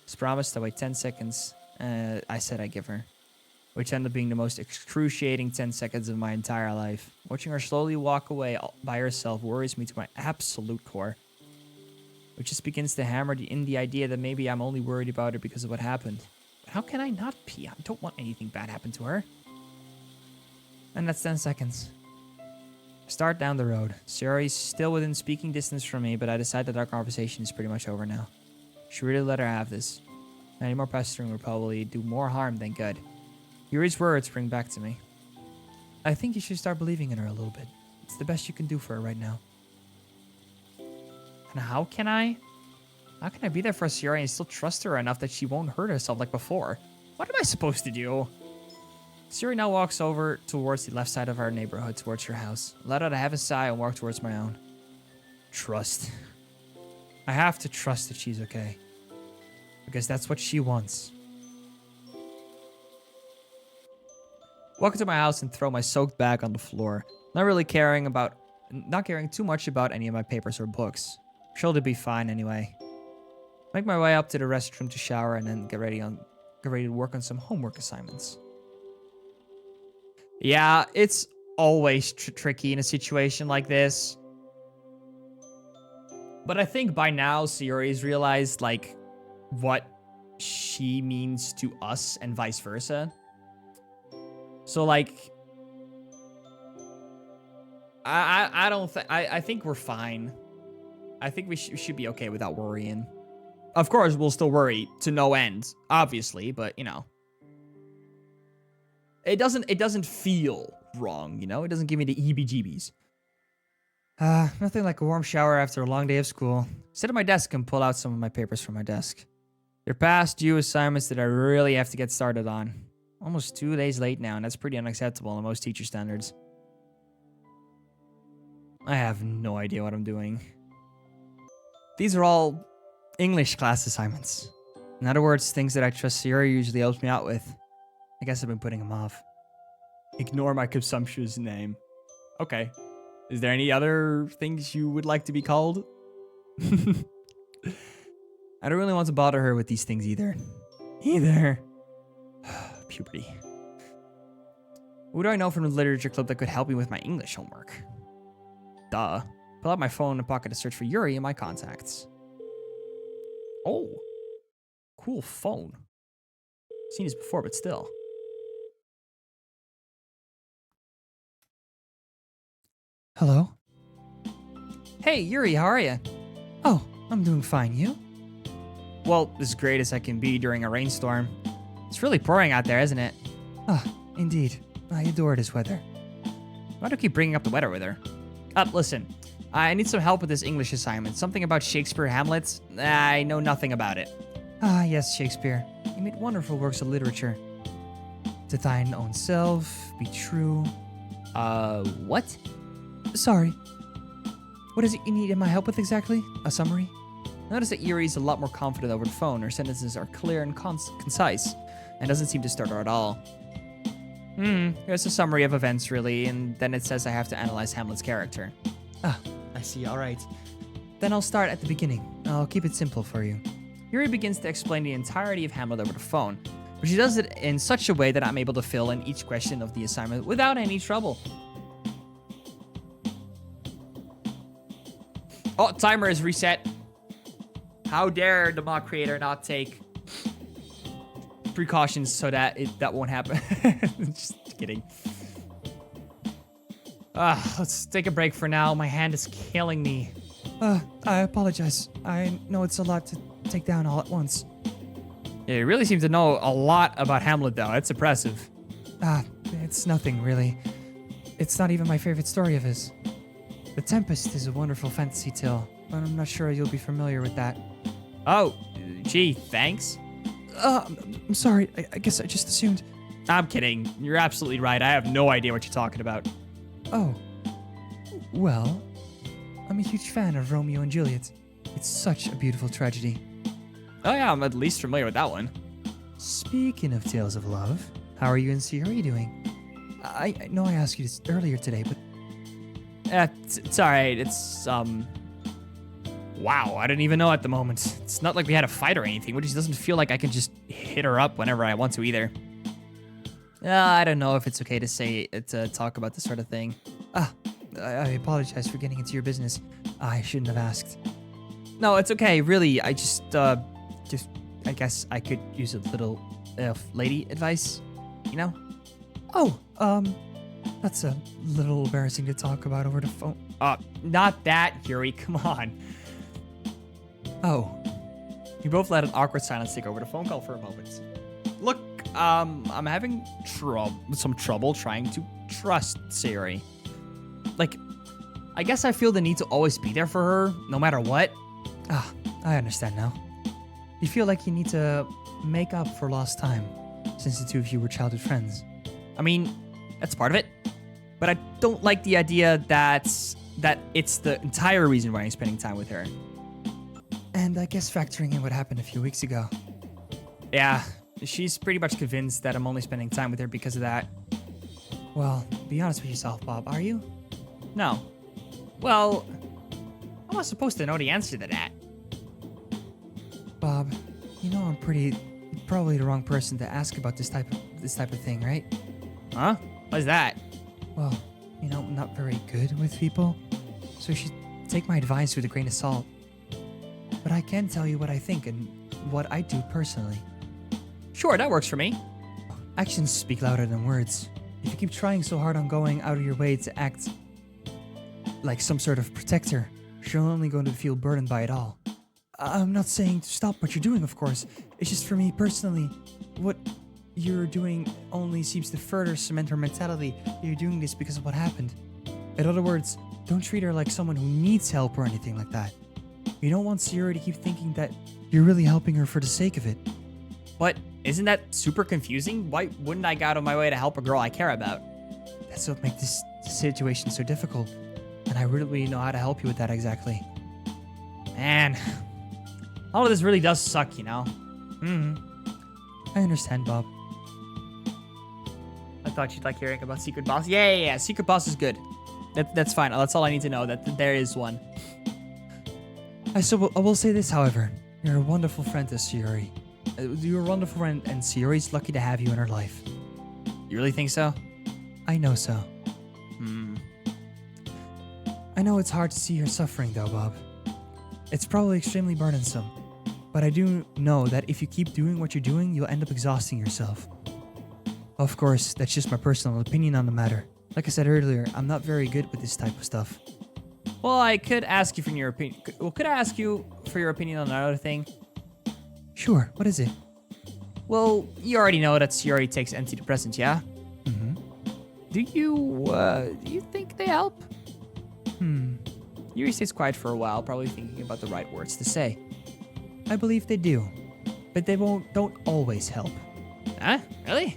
As promised, I wait 10 seconds. I said I'd give her, which ended up being the most excruciating 10 seconds of my entire life. Watching her slowly walk away by herself worries me to my absolute core, which just begins to hammer in the idea that maybe I'm only worried about her because of what happened. But how can I not be? I don't want anything bad happen to her. And that's 10 seconds. I start down the road. Siri's still within speaking distance from me, but I decide that our conversation is pretty much over now. Should really let her have this. Any more pestering would probably do more harm than good. Yuri's words bring back to me. I think you should start believing in her a little bit. It's the best you can do for her right now. And how can I? How can I be there for Siri and still trust her enough that she won't hurt herself like before? What am I supposed to do? Siri now walks over towards the left side of our neighborhood, towards her house. Let out a heavy sigh and walk towards my own. Trust. I have to trust that she's okay. Because that's what she wants. Walk into my house and throw my soaked bag on the floor. Not caring too much about any of my papers or books. I'm sure they'll be fine anyway. Make my way up to the restroom to shower and then get ready to work on some homework assignments. Yeah, it's always tricky in a situation like this. But I think by now Sayori's realized like what she means to us and vice versa. So like I think we're fine. I think we should be okay without worrying. Of course, we'll still worry to no end, obviously, but you know. It doesn't feel wrong, you know? It doesn't give me the heebie-jeebies. Nothing like a warm shower after a long day of school. Sit at my desk and pull out some of my papers from my desk. They're past due assignments that I really have to get started on. Almost 2 days late now, and that's pretty unacceptable in most teacher standards. I have no idea what I'm doing. These are all English class assignments. In other words, things that I trust Sayori usually helps me out with. I guess I've been putting them off. Ignore my consumptuous name. Okay. Is there any other things you would like to be called? I don't really want to bother her with these things either. Puberty. Who do I know from the literature club that could help me with my English homework? Duh. Pull out my phone and pocket to search for Yuri in my contacts. Oh. Cool phone. Seen this before, but still. Hello? Hey, Yuri, how are you? Oh, I'm doing fine. You? Well, as great as I can be during a rainstorm. It's really pouring out there, isn't it? Ah, indeed. I adore this weather. Why do you keep bringing up the weather with her? Listen. I need some help with this English assignment. Something about Shakespeare Hamlet. I know nothing about it. Ah, yes, Shakespeare. You made wonderful works of literature. To thine own self, be true. What? Sorry. What is it you need my help with exactly? A summary? Notice that Yuri's a lot more confident over the phone. Her sentences are clear and concise, and doesn't seem to stutter at all. Here's a summary of events, really, and then it says I have to analyze Hamlet's character. Ah, I see, alright. Then I'll start at the beginning. I'll keep it simple for you. Yuri begins to explain the entirety of Hamlet over the phone, but she does it in such a way that I'm able to fill in each question of the assignment without any trouble. Oh, timer is reset. How dare the mock creator not take precautions so that that won't happen. Just kidding. Let's take a break for now. My hand is killing me. I apologize. I know it's a lot to take down all at once. Yeah, you really seem to know a lot about Hamlet, though. It's impressive. It's nothing, really. It's not even my favorite story of his. The Tempest is a wonderful fantasy tale, but I'm not sure you'll be familiar with that. Oh, gee, thanks. I'm sorry. I guess I just assumed. I'm kidding. You're absolutely right. I have no idea what you're talking about. Oh. Well, I'm a huge fan of Romeo and Juliet. It's such a beautiful tragedy. Oh yeah, I'm at least familiar with that one. Speaking of tales of love, how are you and Sayori doing? I know I asked you this earlier today, but... It's alright. It's, wow, I didn't even know at the moment. It's not like we had a fight or anything, which doesn't feel like I can just hit her up whenever I want to either. I don't know if it's okay to talk about this sort of thing. I apologize for getting into your business. I shouldn't have asked. No, it's okay, really. I I guess I could use a little lady advice, you know? Oh, that's a little embarrassing to talk about over the phone. Not that, Yuri, come on. Oh. You both let an awkward silence take over the phone call for a moment. Look, I'm having some trouble trying to trust Sayori. Like, I guess I feel the need to always be there for her, no matter what. I understand now. You feel like you need to make up for lost time, since the two of you were childhood friends. I mean, that's part of it. But I don't like the idea that it's the entire reason why I'm spending time with her. And I guess factoring in what happened a few weeks ago. Yeah, she's pretty much convinced that I'm only spending time with her because of that. Well, be honest with yourself, Bob, are you? No. Well, how am I supposed to know the answer to that? Bob, you know I'm probably the wrong person to ask about this type of thing, right? Huh? What's that? Well, you know, I'm not very good with people, so you should take my advice with a grain of salt. But I can tell you what I think and what I do personally. Sure, that works for me. Actions speak louder than words. If you keep trying so hard on going out of your way to act like some sort of protector, you're only going to feel burdened by it all. I'm not saying to stop what you're doing, of course. It's just for me personally, what you're doing only seems to further cement her mentality that you're doing this because of what happened. In other words, don't treat her like someone who needs help or anything like that. You don't want Sayori to keep thinking that you're really helping her for the sake of it. But isn't that super confusing? Why wouldn't I go out of my way to help a girl I care about? That's what makes this situation so difficult. And I really know how to help you with that exactly. Man, All of this really does suck, you know? I understand, Bob. I thought you'd like hearing about Secret Boss. Yeah. Secret Boss is good. That's fine. That's all I need to know, that there is one. I will say this, however. You're a wonderful friend to Sayori. You're a wonderful friend, and Sayori's lucky to have you in her life. You really think so? I know so. I know it's hard to see her suffering, though, Bob. It's probably extremely burdensome. But I do know that if you keep doing what you're doing, you'll end up exhausting yourself. Of course, that's just my personal opinion on the matter. Like I said earlier, I'm not very good with this type of stuff. Well, I could ask you for your opinion. Well, could I ask you for your opinion on another thing? Sure, what is it? Well, you already know that Sayori takes antidepressants, yeah? Mm-hmm. Do you think they help? Yuri stays quiet for a while, probably thinking about the right words to say. I believe they do. But they don't always help. Huh? Really?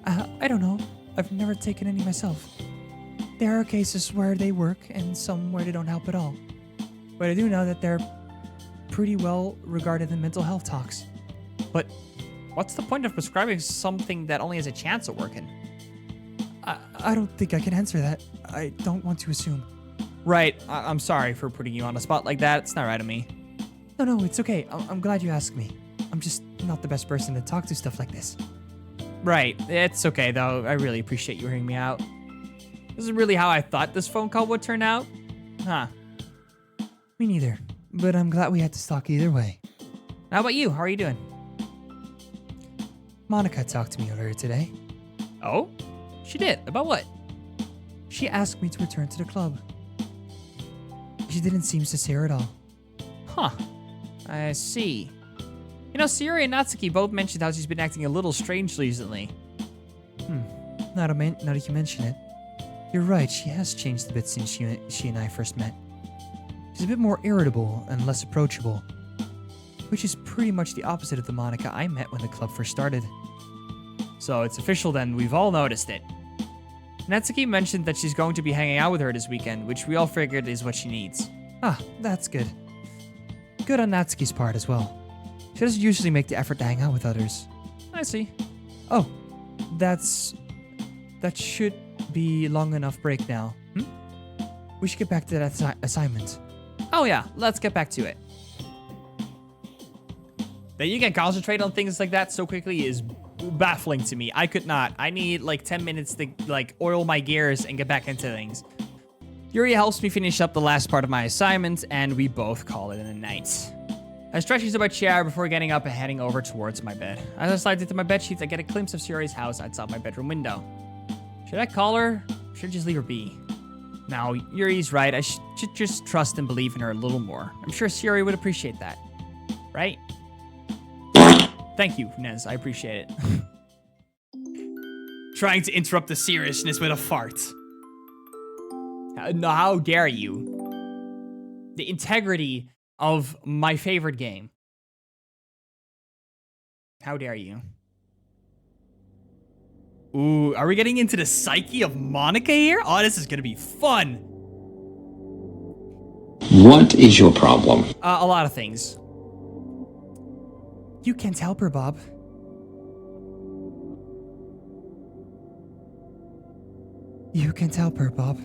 I don't know. I've never taken any myself. There are cases where they work and some where they don't help at all. But I do know that they're pretty well regarded in mental health talks. But what's the point of prescribing something that only has a chance of working? I don't think I can answer that. I don't want to assume. Right. I'm sorry for putting you on a spot like that. It's not right of me. No, it's okay. I'm glad you asked me. I'm just not the best person to talk to stuff like this. Right. It's okay, though. I really appreciate you hearing me out. This is really how I thought this phone call would turn out. Huh. Me neither. But I'm glad we had to talk either way. How about you? How are you doing? Monika talked to me earlier today. Oh? She did? About what? She asked me to return to the club. She didn't seem sincere at all. Huh. I see. You know, Sayori and Natsuki both mentioned how she's been acting a little strange recently. Now that you mention it, you're right, she has changed a bit since she and I first met. She's a bit more irritable and less approachable, which is pretty much the opposite of the Monika I met when the club first started. So it's official then, we've all noticed it. Natsuki mentioned that she's going to be hanging out with her this weekend, which we all figured is what she needs. Ah, that's good. Good on Natsuki's part as well. She doesn't usually make the effort to hang out with others. I see. Oh, that should be long enough break now. We should get back to that assignment. Oh yeah, let's get back to it. That you can concentrate on things like that so quickly is baffling to me. I could not. I need like 10 minutes to like oil my gears and get back into things. Yuri helps me finish up the last part of my assignment, and we both call it a night. I stretch into my chair before getting up and heading over towards my bed. As I slide into my bedsheets, I get a glimpse of Sayori's house outside my bedroom window. Should I call her? Or should I just leave her be? Now, Yuri's right. I should just trust and believe in her a little more. I'm sure Sayori would appreciate that. Right? Thank you, Nez. I appreciate it. Trying to interrupt the seriousness with a fart. No, how dare you? The integrity of my favorite game. How dare you? Ooh, are we getting into the psyche of Monika here? Oh, this is gonna be fun. What is your problem? A lot of things. You can't help her, Bob. You can't help her, Bob.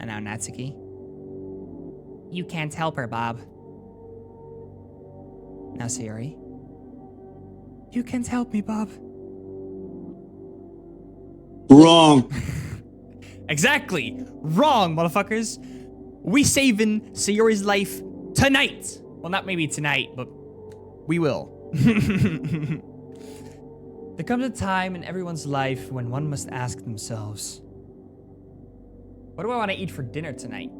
And now, Natsuki. You can't help her, Bob. Now, Sayori. You can't help me, Bob. Wrong. Exactly. Wrong, motherfuckers. We saving Sayori's life tonight. Well, not maybe tonight, but we will. There comes a time in everyone's life when one must ask themselves, What do I want to eat for dinner tonight?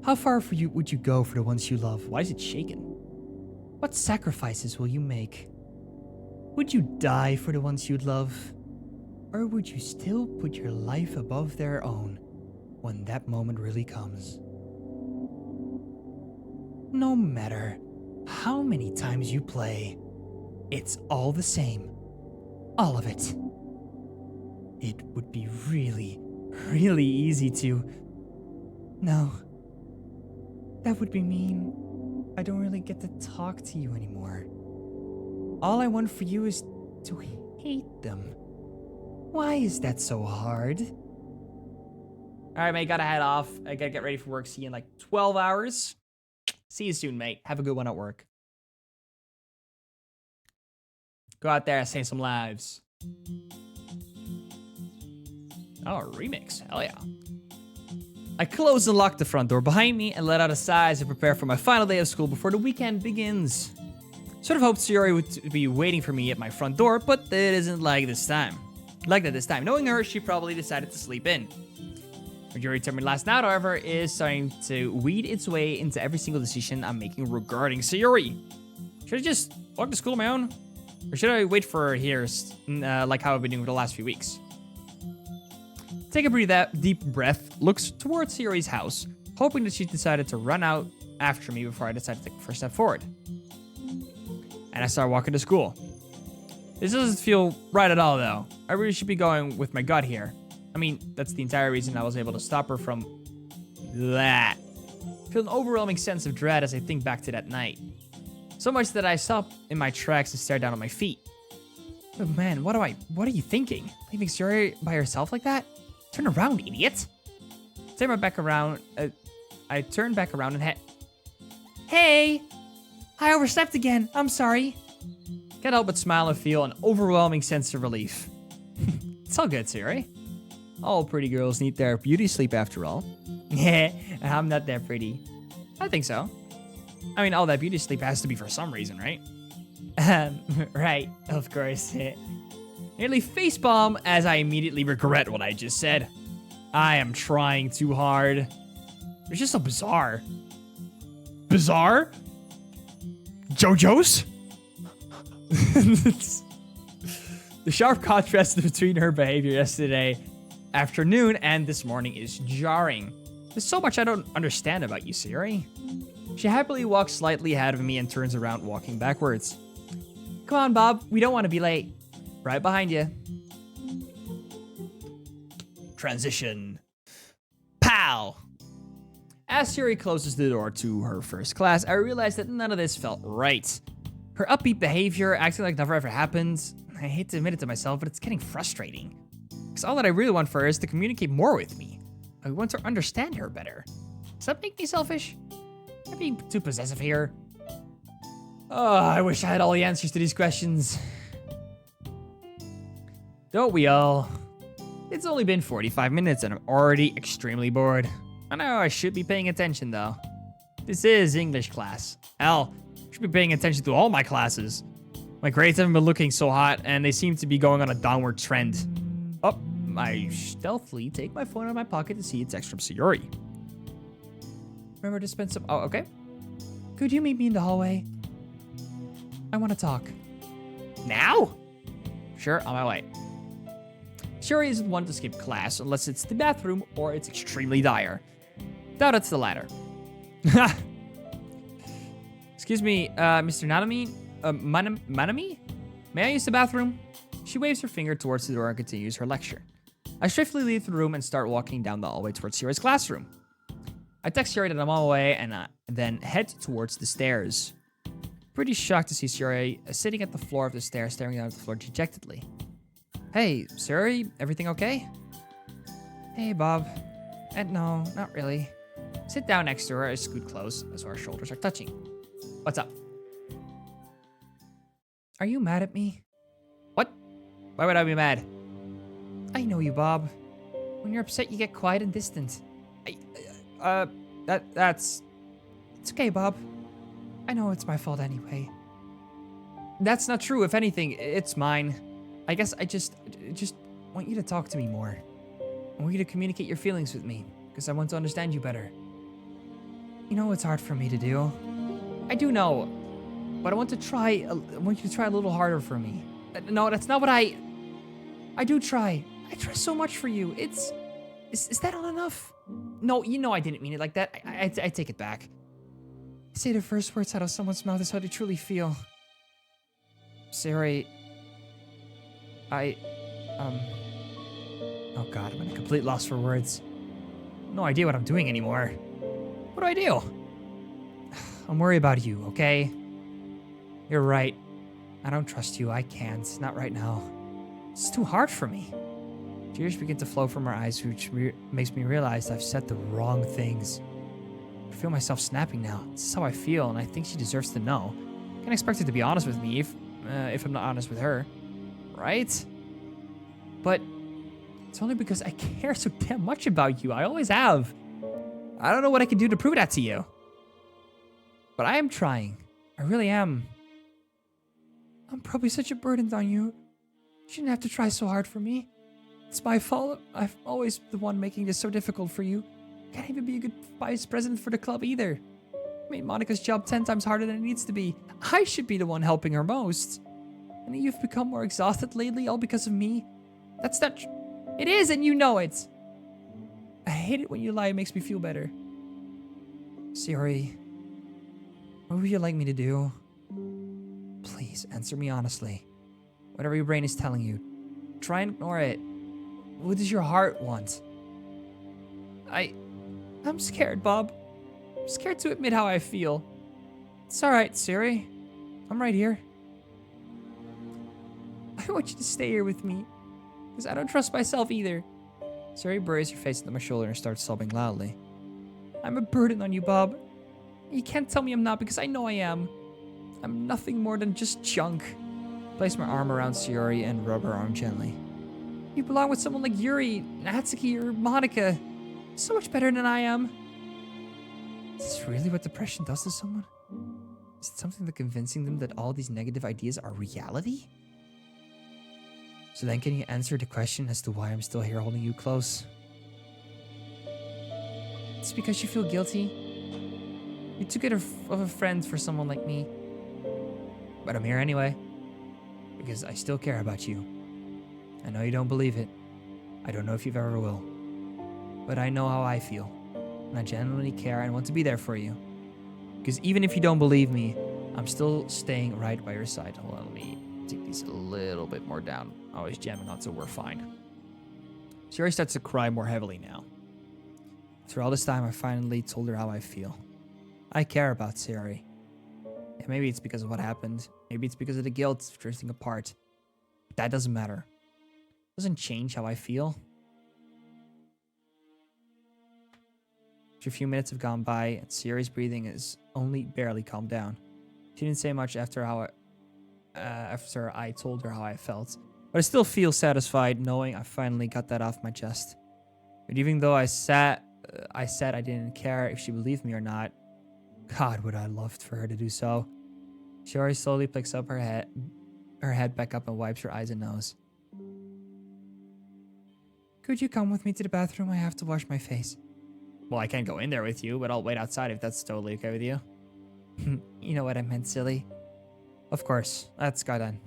how far would you go for the ones you love? Why is it shaking? What sacrifices will you make? Would you die for the ones you love? Or would you still put your life above their own when that moment really comes? No matter how many times you play, it's all the same. All of it. It would be really, really easy to... No. That would be mean. I don't really get to talk to you anymore. All I want for you is to hate them. Why is that so hard? All right, mate, gotta head off. I gotta get ready for work. See you in like 12 hours. See you soon, mate. Have a good one at work. Go out there and save some lives. Oh, a remix. Hell yeah. I close and lock the front door behind me and let out a sigh as I prepare for my final day of school before the weekend begins. Sort of hoped Sayori would be waiting for me at my front door, but it isn't like this time. Like that this time. Knowing her, she probably decided to sleep in. What Yuri told me last night, however, is starting to weed its way into every single decision I'm making regarding Sayori. Should I just walk to school on my own? Or should I wait for her here, like how I've been doing for the last few weeks? Take a deep breath, looks towards Sayori's house, hoping that she decided to run out after me before I decide to take the first step forward. And I start walking to school. This doesn't feel right at all, though. I really should be going with my gut here. I mean, that's the entire reason I was able to stop her from that. I feel an overwhelming sense of dread as I think back to that night. So much that I stop in my tracks and stare down at my feet. But man, what are you thinking? Leaving Sayori by herself like that? Turn around, idiot. I turn back around and Hey! I overslept again. I'm sorry. Can't help but smile and feel an overwhelming sense of relief. It's all good, Sayori. All pretty girls need their beauty sleep after all. Yeah, I'm not that pretty. I think so. I mean, all that beauty sleep has to be for some reason, right? Right, of course. Nearly facepalm as I immediately regret what I just said. I am trying too hard. It's just so bizarre. Bizarre? JoJo's? The sharp contrast between her behavior yesterday afternoon and this morning is jarring. There's so much I don't understand about you, Sayori. She happily walks slightly ahead of me and turns around, walking backwards. Come on, Bob. We don't want to be late. Right behind you. Transition. Pow! As Sayori closes the door to her first class, I realize that none of this felt right. Her upbeat behavior, acting like never ever happened. I hate to admit it to myself, but it's getting frustrating. Because all that I really want for her is to communicate more with me. I want to understand her better. Does that make me selfish? Am I being too possessive here? Oh, I wish I had all the answers to these questions. Don't we all? It's only been 45 minutes and I'm already extremely bored. I know I should be paying attention though. This is English class. Hell, I should be paying attention to all my classes. My grades haven't been looking so hot and they seem to be going on a downward trend. Oh, I stealthily take my phone out of my pocket to see a text from Sayori. Remember to spend some... Oh, okay. Could you meet me in the hallway? I want to talk. Now? Sure, on my way. Sayori isn't one to skip class unless it's the bathroom or it's extremely dire. Doubt it's the latter. Excuse me, Mr. Nanami? Manami? May I use the bathroom? She waves her finger towards the door and continues her lecture. I swiftly leave the room and start walking down the hallway towards Sayori's classroom. I text Sayori that I'm on my way and then head towards the stairs. Pretty shocked to see Sayori sitting at the floor of the stairs, staring down at the floor dejectedly. Hey, Sayori, everything okay? Hey, Bob. No, not really. Sit down next to her. I scoot close as our shoulders are touching. What's up? Are you mad at me? What? Why would I be mad? I know you, Bob. When you're upset, you get quiet and distant. That's... It's okay, Bob. I know it's my fault anyway. That's not true. If anything, it's mine. I guess I just want you to talk to me more. I want you to communicate your feelings with me, because I want to understand you better. You know it's hard for me to do. I do know, but I want you to try a little harder for me. No, that's not what I do try. I try so much for you. Is that not enough? No, you know I didn't mean it like that. I take it back. Say the first words out of someone's mouth is how they truly feel. Sayori, oh god, I'm in a complete loss for words. No idea what I'm doing anymore. What do I do? I'm worried about you, okay? You're right. I don't trust you. I can't. Not right now. It's too hard for me. Tears begin to flow from her eyes, which makes me realize I've said the wrong things. I feel myself snapping now. This is how I feel, and I think she deserves to know. I can't expect her to be honest with me if I'm not honest with her. Right? But it's only because I care so damn much about you. I always have. I don't know what I can do to prove that to you. But I am trying. I really am. I'm probably such a burden on you. You shouldn't have to try so hard for me. It's my fault. I'm always the one making this so difficult for you. Can't even be a good vice president for the club either. Made Monika's job 10 times harder than it needs to be. I should be the one helping her most. And you've become more exhausted lately, all because of me. That's not it is, and you know it. I hate it when you lie. It makes me feel better. Siri, what would you like me to do? Please, answer me honestly. Whatever your brain is telling you, try and ignore it. What does your heart want? I'm scared, Bob. I'm scared to admit how I feel. It's alright, Siri. I'm right here. I want you to stay here with me, because I don't trust myself either. Siri buries her face into my shoulder and starts sobbing loudly. I'm a burden on you, Bob. You can't tell me I'm not, because I know I am. I'm nothing more than just junk. I place my arm around Siri and rub her arm gently. You belong with someone like Yuri, Natsuki, or Monika. So much better than I am. Is this really what depression does to someone? Is it something that convincing them that all these negative ideas are reality? So then can you answer the question as to why I'm still here holding you close? It's because you feel guilty. You took it of a friend for someone like me. But I'm here anyway. Because I still care about you. I know you don't believe it. I don't know if you ever will. But I know how I feel. And I genuinely care and want to be there for you. Because even if you don't believe me, I'm still staying right by your side. Hold on, let me take these a little bit more down. Oh, he's jamming on, so we're fine. Siri starts to cry more heavily now. After all this time, I finally told her how I feel. I care about Siri. Yeah, maybe it's because of what happened. Maybe it's because of the guilt of drifting apart. But that doesn't matter. It doesn't change how I feel. After a few minutes have gone by, and Siri's breathing is only barely calmed down. She didn't say much after I told her how I felt. But I still feel satisfied knowing I finally got that off my chest. But even though I said I didn't care if she believed me or not, God, would I loved for her to do so. Siri slowly picks up her head back up and wipes her eyes and nose. Could you come with me to the bathroom? I have to wash my face. Well, I can't go in there with you, but I'll wait outside if that's totally okay with you. You know what I meant, silly. Of course, let's go then.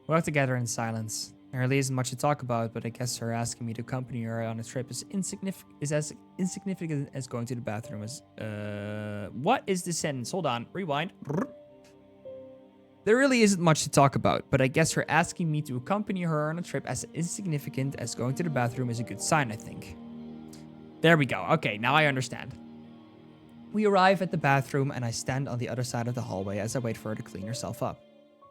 We walk together in silence. There really isn't much to talk about, but I guess her asking me to accompany her on a trip is as insignificant as going to the bathroom. What is the sentence? Hold on, rewind. There really isn't much to talk about, but I guess her asking me to accompany her on a trip as insignificant as going to the bathroom is a good sign, I think. There we go. Okay, now I understand. We arrive at the bathroom and I stand on the other side of the hallway as I wait for her to clean herself up.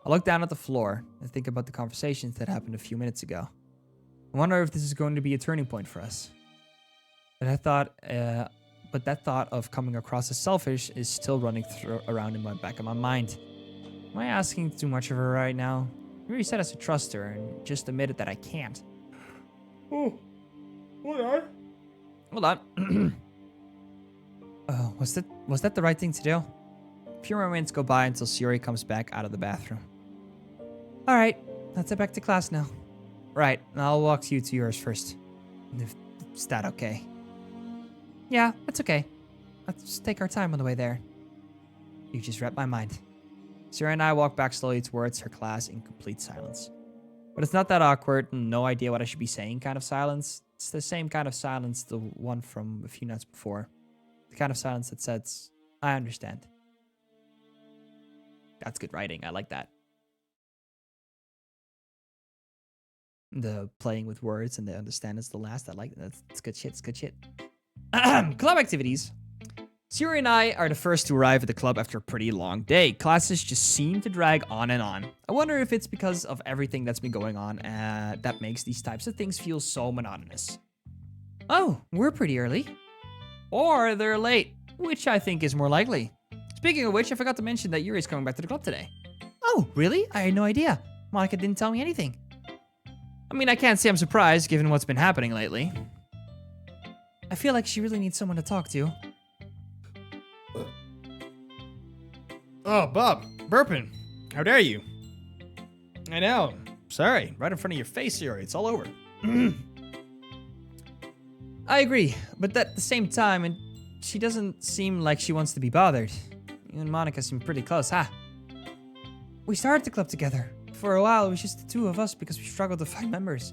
I look down at the floor and think about the conversations that happened a few minutes ago. I wonder if this is going to be a turning point for us. But that thought of coming across as selfish is still running around in my back of my mind. Am I asking too much of her right now? I already said I should trust her and just admitted that I can't. Oh, hold on. Was that the right thing to do? A few more minutes go by until Siri comes back out of the bathroom. All right, let's head back to class now. Right, I'll walk you to yours first. Is that okay? Yeah, that's okay. Let's just take our time on the way there. You just read my mind. Siri and I walk back slowly towards her class in complete silence. But it's not that awkward and no idea what I should be saying kind of silence. It's the same kind of silence, the one from a few nights before. The kind of silence that says, I understand. That's good writing. I like that. The playing with words and the understand is the last. I like that. It's good shit. It's good shit. Club activities. Sayori and I are the first to arrive at the club after a pretty long day. Classes just seem to drag on and on. I wonder if it's because of everything that's been going on that makes these types of things feel so monotonous. Oh, we're pretty early. Or they're late, which I think is more likely. Speaking of which, I forgot to mention that Yuri's coming back to the club today. Oh, really? I had no idea. Monica didn't tell me anything. I mean, I can't say I'm surprised given what's been happening lately. I feel like she really needs someone to talk to. Oh, Bob, burping. How dare you? I know. Sorry, right in front of your face, Yuri. It's all over. I agree, but at the same time, she doesn't seem like she wants to be bothered. You and Monica seem pretty close, huh? We started the club together. For a while, it was just the two of us because we struggled to find members.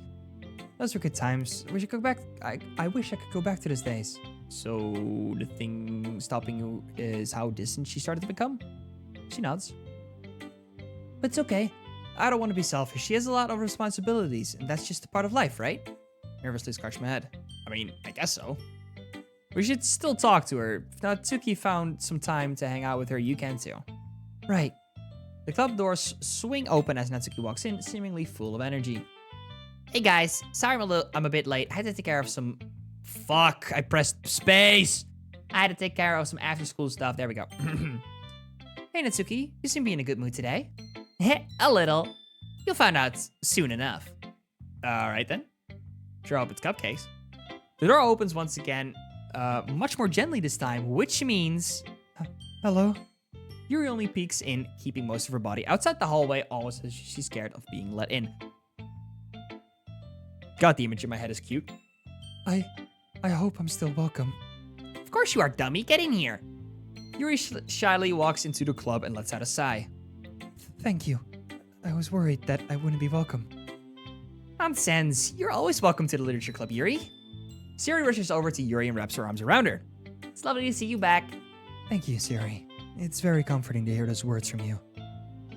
Those were good times. We should go back. I wish I could go back to those days. So, the thing stopping you is how distant she started to become? She nods. But it's okay. I don't want to be selfish. She has a lot of responsibilities, and that's just a part of life, right? Nervously scratch my head. I mean, I guess so. We should still talk to her. If Natsuki found some time to hang out with her, you can too. Right. The club doors swing open as Natsuki walks in, seemingly full of energy. Hey guys, sorry I'm a bit late. I had to take care of some... Fuck, I pressed space! I had to take care of some after-school stuff. There we go. Hey Natsuki, you seem to be in a good mood today. A little. You'll find out soon enough. Alright then. Sure hope it's cupcakes. The door opens once again, much more gently this time, which means... Hello? Yuri only peeks in, keeping most of her body outside the hallway, almost as she's scared of being let in. God, the image in my head is cute. I hope I'm still welcome. Of course you are, dummy. Get in here. Yuri shyly walks into the club and lets out a sigh. Thank you. I was worried that I wouldn't be welcome. Nonsense. You're always welcome to the literature club, Yuri. Sayori rushes over to Yuri and wraps her arms around her. It's lovely to see you back. Thank you, Sayori. It's very comforting to hear those words from you.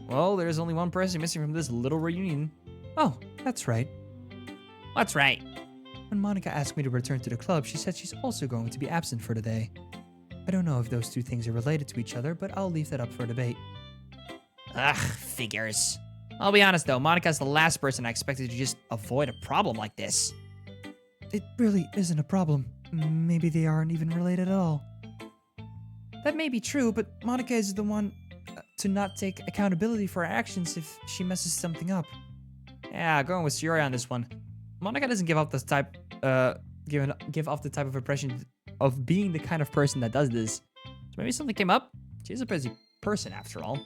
Well, there's only one person missing from this little reunion. Oh, that's right. What's right? When Monika asked me to return to the club, she said she's also going to be absent for the day. I don't know if those two things are related to each other, but I'll leave that up for debate. Ugh, figures. I'll be honest though, Monica's the last person I expected to just avoid a problem like this. It really isn't a problem. Maybe they aren't even related at all. That may be true, but Monika is the one to not take accountability for her actions if she messes something up. Yeah, going with Sayori on this one. Monika doesn't give off the type, give off the type of impression of being the kind of person that does this. So maybe something came up. She's a busy person after all.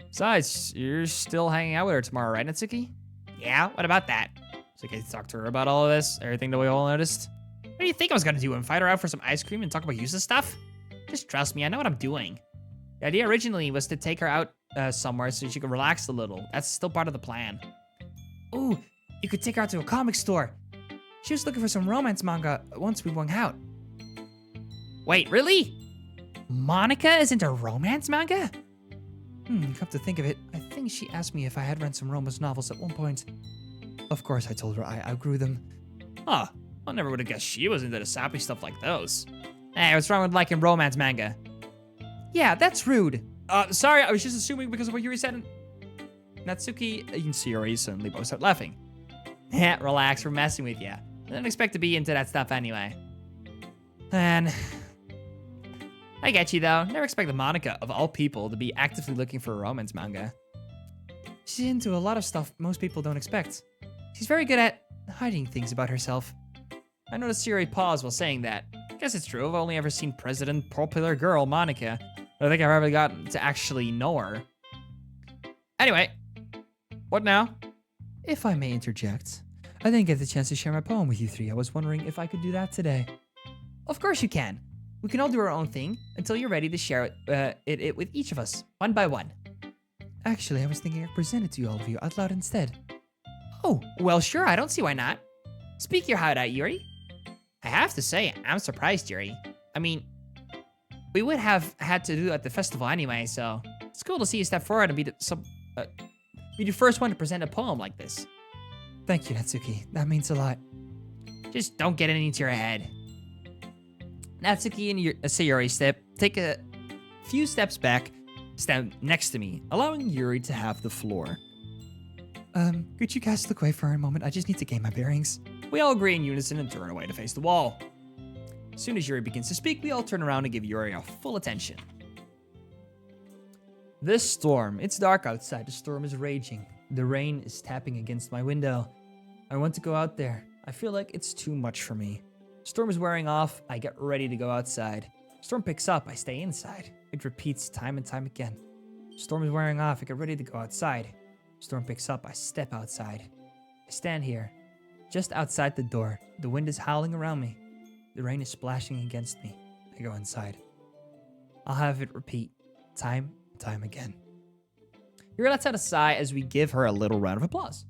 Besides, you're still hanging out with her tomorrow, right, Natsuki? Yeah, what about that? Is it okay to talk to her about all of this? Everything that we all noticed? What do you think I was gonna do? Invite her out for some ice cream and talk about useless stuff? Just trust me, I know what I'm doing. The idea originally was to take her out somewhere so she could relax a little. That's still part of the plan. Ooh, you could take her out to a comic store. She was looking for some romance manga once we went out. Wait, really? Monika is into romance manga? Come to think of it, I think she asked me if I had read some romance novels at one point. Of course, I told her I outgrew them. Huh. I never would have guessed she was into the sappy stuff like those. Hey, what's wrong with liking romance manga? Yeah, that's rude. Sorry, I was just assuming because of what Yuri said. Natsuki and Sayori suddenly both start laughing. Relax, we're messing with you. I didn't expect to be into that stuff anyway. And I get you though. never expected Monika, of all people, to be actively looking for a romance manga. She's into a lot of stuff most people don't expect. She's very good at hiding things about herself. I noticed Sayori paused while saying that. I guess it's true, I've only ever seen President Popular Girl Monika. I don't think I've ever gotten to actually know her. Anyway, what now? If I may interject, I didn't get the chance to share my poem with you three. I was wondering if I could do that today. Of course you can. We can all do our own thing until you're ready to share it with each of us, one by one. Actually, I was thinking I'd present it to you all of you out loud instead. Oh, well sure, I don't see why not. Speak your heart out, Yuri. I have to say, I'm surprised, Yuri. I mean, we would have had to do it at the festival anyway, so it's cool to see you step forward and be the first one to present a poem like this. Thank you, Natsuki. That means a lot. Just don't get it into your head. Natsuki and Sayori step take a few steps back, stand next to me, allowing Yuri to have the floor. Could you guys look away for a moment? I just need to gain my bearings. We all agree in unison and turn away to face the wall. As soon as Yuri begins to speak, we all turn around and give Yuri our full attention. This storm, it's dark outside. The storm is raging. The rain is tapping against my window. I want to go out there. I feel like it's too much for me. Storm is wearing off. I get ready to go outside. Storm picks up. I stay inside. It repeats time and time again. Storm is wearing off. I get ready to go outside. Storm picks up. I step outside. I stand here, just outside the door. The wind is howling around me. The rain is splashing against me. I go inside. I'll have it repeat time and time again. Yuri lets out a sigh as we give her a little round of applause.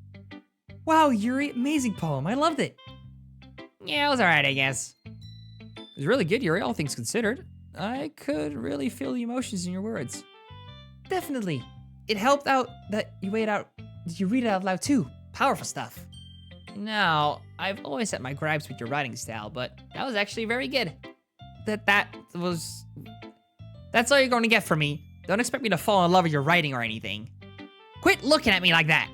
Wow, Yuri, amazing poem. I loved it. Yeah, it was alright, I guess. It was really good, Yuri, all things considered. I could really feel the emotions in your words. Definitely. It helped out that you read it out loud too. Powerful stuff. No, I've always had my gripes with your writing style, but that was actually very good. That's all you're going to get from me. Don't expect me to fall in love with your writing or anything. Quit looking at me like that.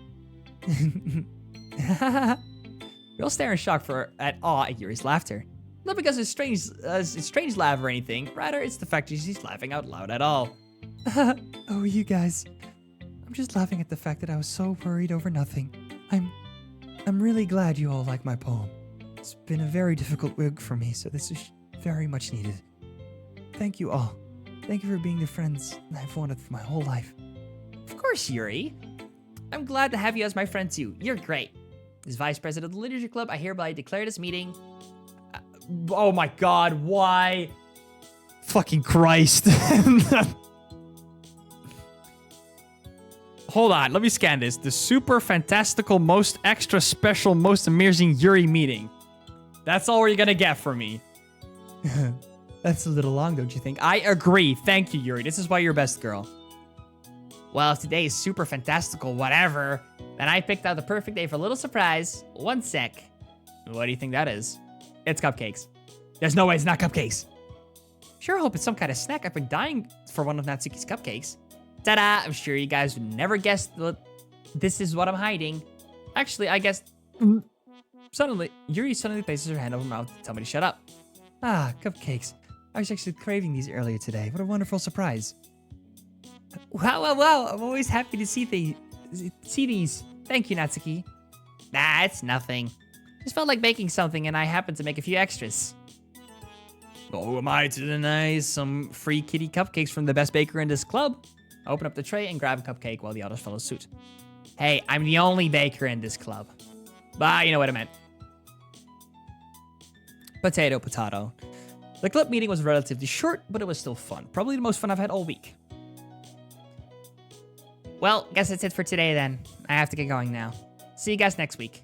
We all stare in shock at awe at Yuri's laughter. Not because it's strange laugh or anything. Rather, it's the fact that she's laughing out loud at all. Oh, you guys. I'm just laughing at the fact that I was so worried over nothing. I'm really glad you all like my poem. It's been a very difficult week for me, so this is very much needed. Thank you all. Thank you for being the friends I've wanted for my whole life. Of course, Yuri. I'm glad to have you as my friend too. You're great. As vice president of the literature club, I hereby declare this meeting. Oh my god, why? Fucking Christ. Hold on, let me scan this. The super fantastical, most extra special, most amazing Yuri meeting. That's all you're gonna get from me. That's a little long, don't you think? I agree. Thank you, Yuri. This is why you're best girl. Well, if today is super fantastical, whatever, then I picked out the perfect day for a little surprise. One sec. What do you think that is? It's cupcakes. There's no way it's not cupcakes. Sure hope it's some kind of snack. I've been dying for one of Natsuki's cupcakes. Ta-da! I'm sure you guys would never guess that this is what I'm hiding. Actually, I guess... Yuri suddenly places her hand over her mouth to tell me to shut up. Ah, cupcakes. I was actually craving these earlier today. What a wonderful surprise. Wow. I'm always happy to see these. Thank you, Natsuki. Nah, it's nothing. Just felt like baking something and I happened to make a few extras. Oh, who am I to deny some free kitty cupcakes from the best baker in this club? I open up the tray and grab a cupcake while the others follow suit. Hey, I'm the only baker in this club. Bah, you know what I meant. Potato. The club meeting was relatively short, but it was still fun. Probably the most fun I've had all week. Well, guess that's it for today then. I have to get going now. See you guys next week.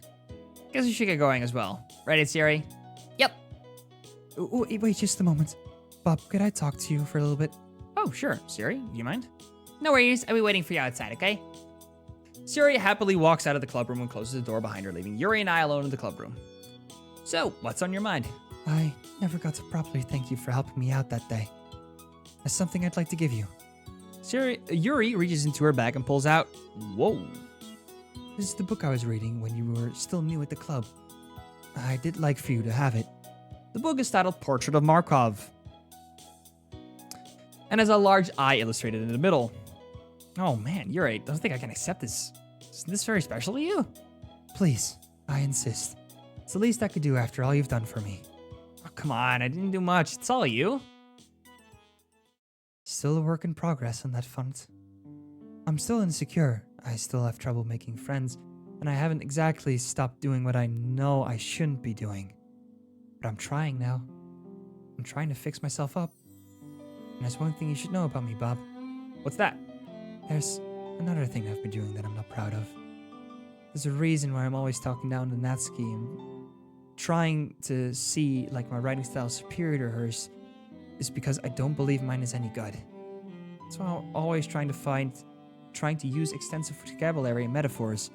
Guess we should get going as well. Ready, Siri? Yep. Wait just a moment. Bob, could I talk to you for a little bit? Oh, sure. Siri, do you mind? No worries. I'll be waiting for you outside, okay? Siri happily walks out of the club room and closes the door behind her, leaving Yuri and I alone in the club room. So, what's on your mind? I never got to properly thank you for helping me out that day. There's something I'd like to give you. Yuri reaches into her bag and pulls out... Whoa. This is the book I was reading when you were still new at the club. I did like for you to have it. The book is titled Portrait of Markov and has a large eye illustrated in the middle. Oh man, Yuri, I don't think I can accept this. Isn't this very special to you? Please, I insist. It's the least I could do after all you've done for me. Oh, come on, I didn't do much. It's all you. Still a work in progress on that front. I'm still insecure. I still have trouble making friends, and I haven't exactly stopped doing what I know I shouldn't be doing. But I'm trying now. I'm trying to fix myself up. And there's one thing you should know about me, Bob. What's that? There's another thing I've been doing that I'm not proud of. There's a reason why I'm always talking down to Natsuki and trying to see like my writing style is superior to hers is because I don't believe mine is any good. So I'm always trying to use extensive vocabulary and metaphors,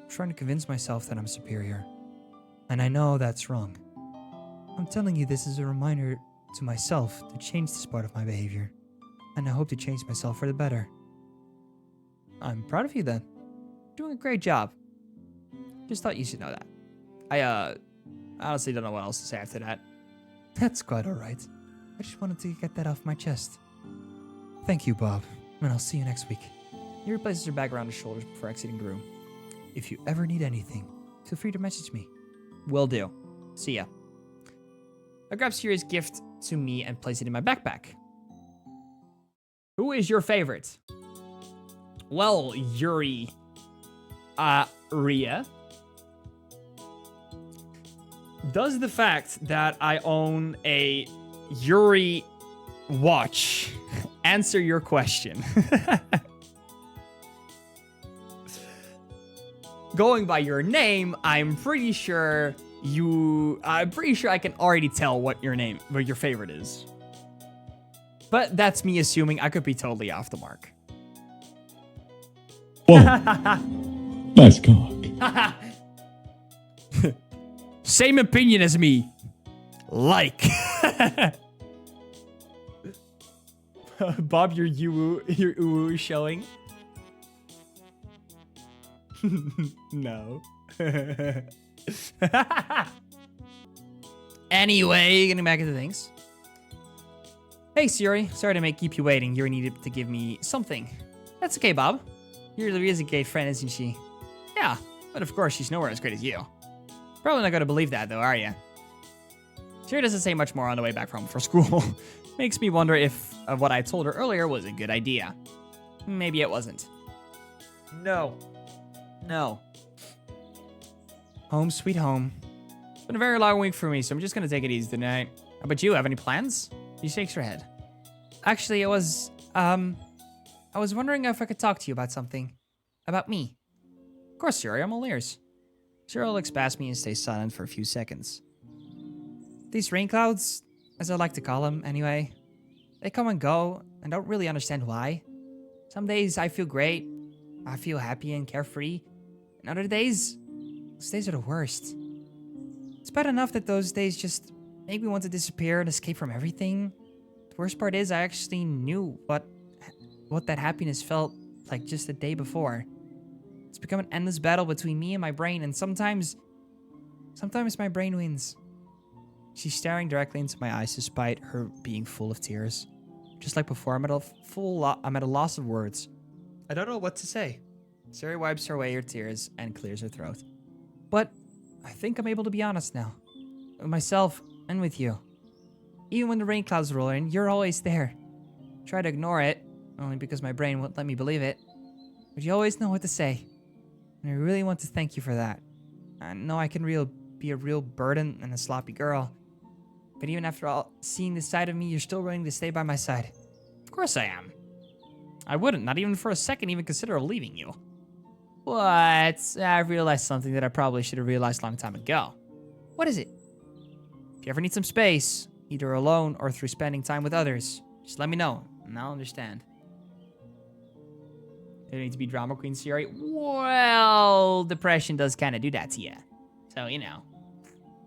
trying to convince myself that I'm superior. And I know that's wrong. I'm telling you this as a reminder to myself to change this part of my behavior, and I hope to change myself for the better. I'm proud of you then. Doing a great job. Just thought you should know that. I honestly don't know what else to say after that. That's quite alright. I just wanted to get that off my chest. Thank you, Bob, and I'll see you next week. He replaces her bag around his shoulders before exiting the room. If you ever need anything, feel free to message me. Will do. See ya. I grab Siri's gift to me and place it in my backpack. Who is your favorite? Well, Yuri. Ria. Does the fact that I own a Yuri watch answer your question? Going by your name, I'm pretty sure I can already tell what your favorite is. But that's me assuming. I could be totally off the mark. Whoa. Nice cock. Same opinion as me. Like. Bob, your uwu is showing. No. Anyway, getting back into things. Hey, Siri. Sorry to keep you waiting. Yuri needed to give me something. That's okay, Bob. Yuri is a great friend, isn't she? Yeah, but of course she's nowhere as great as you. Probably not going to believe that, though, are you? Siri doesn't say much more on the way back home for school. Makes me wonder if what I told her earlier was a good idea. Maybe it wasn't. No. Home sweet home. It's been a very long week for me, so I'm just going to take it easy tonight. How about you? Have any plans? She shakes her head. Actually, I was wondering if I could talk to you about something. About me. Of course, Siri, I'm all ears. Siri looks past me and stays silent for a few seconds. These rain clouds, as I like to call them anyway, they come and go, and don't really understand why. Some days I feel great, I feel happy and carefree, and other days, those days are the worst. It's bad enough that those days just make me want to disappear and escape from everything. The worst part is I actually knew what that happiness felt like just the day before. It's become an endless battle between me and my brain, and sometimes my brain wins. She's staring directly into my eyes despite her being full of tears. Just like before, I'm at a loss of words. I don't know what to say. Siri wipes away her tears and clears her throat. But I think I'm able to be honest now. With myself and with you. Even when the rain clouds roll in, you're always there. I try to ignore it, only because my brain won't let me believe it. But you always know what to say. And I really want to thank you for that. I know I can be a real burden and a sloppy girl. But even after all seeing this side of me, you're still willing to stay by my side. Of course I am. I wouldn't, not even for a second, even consider leaving you. What? I realized something that I probably should have realized a long time ago. What is it? If you ever need some space, either alone or through spending time with others, just let me know, and I'll understand. You need to be drama queen, Siri? Well, depression does kind of do that to you. So, you know.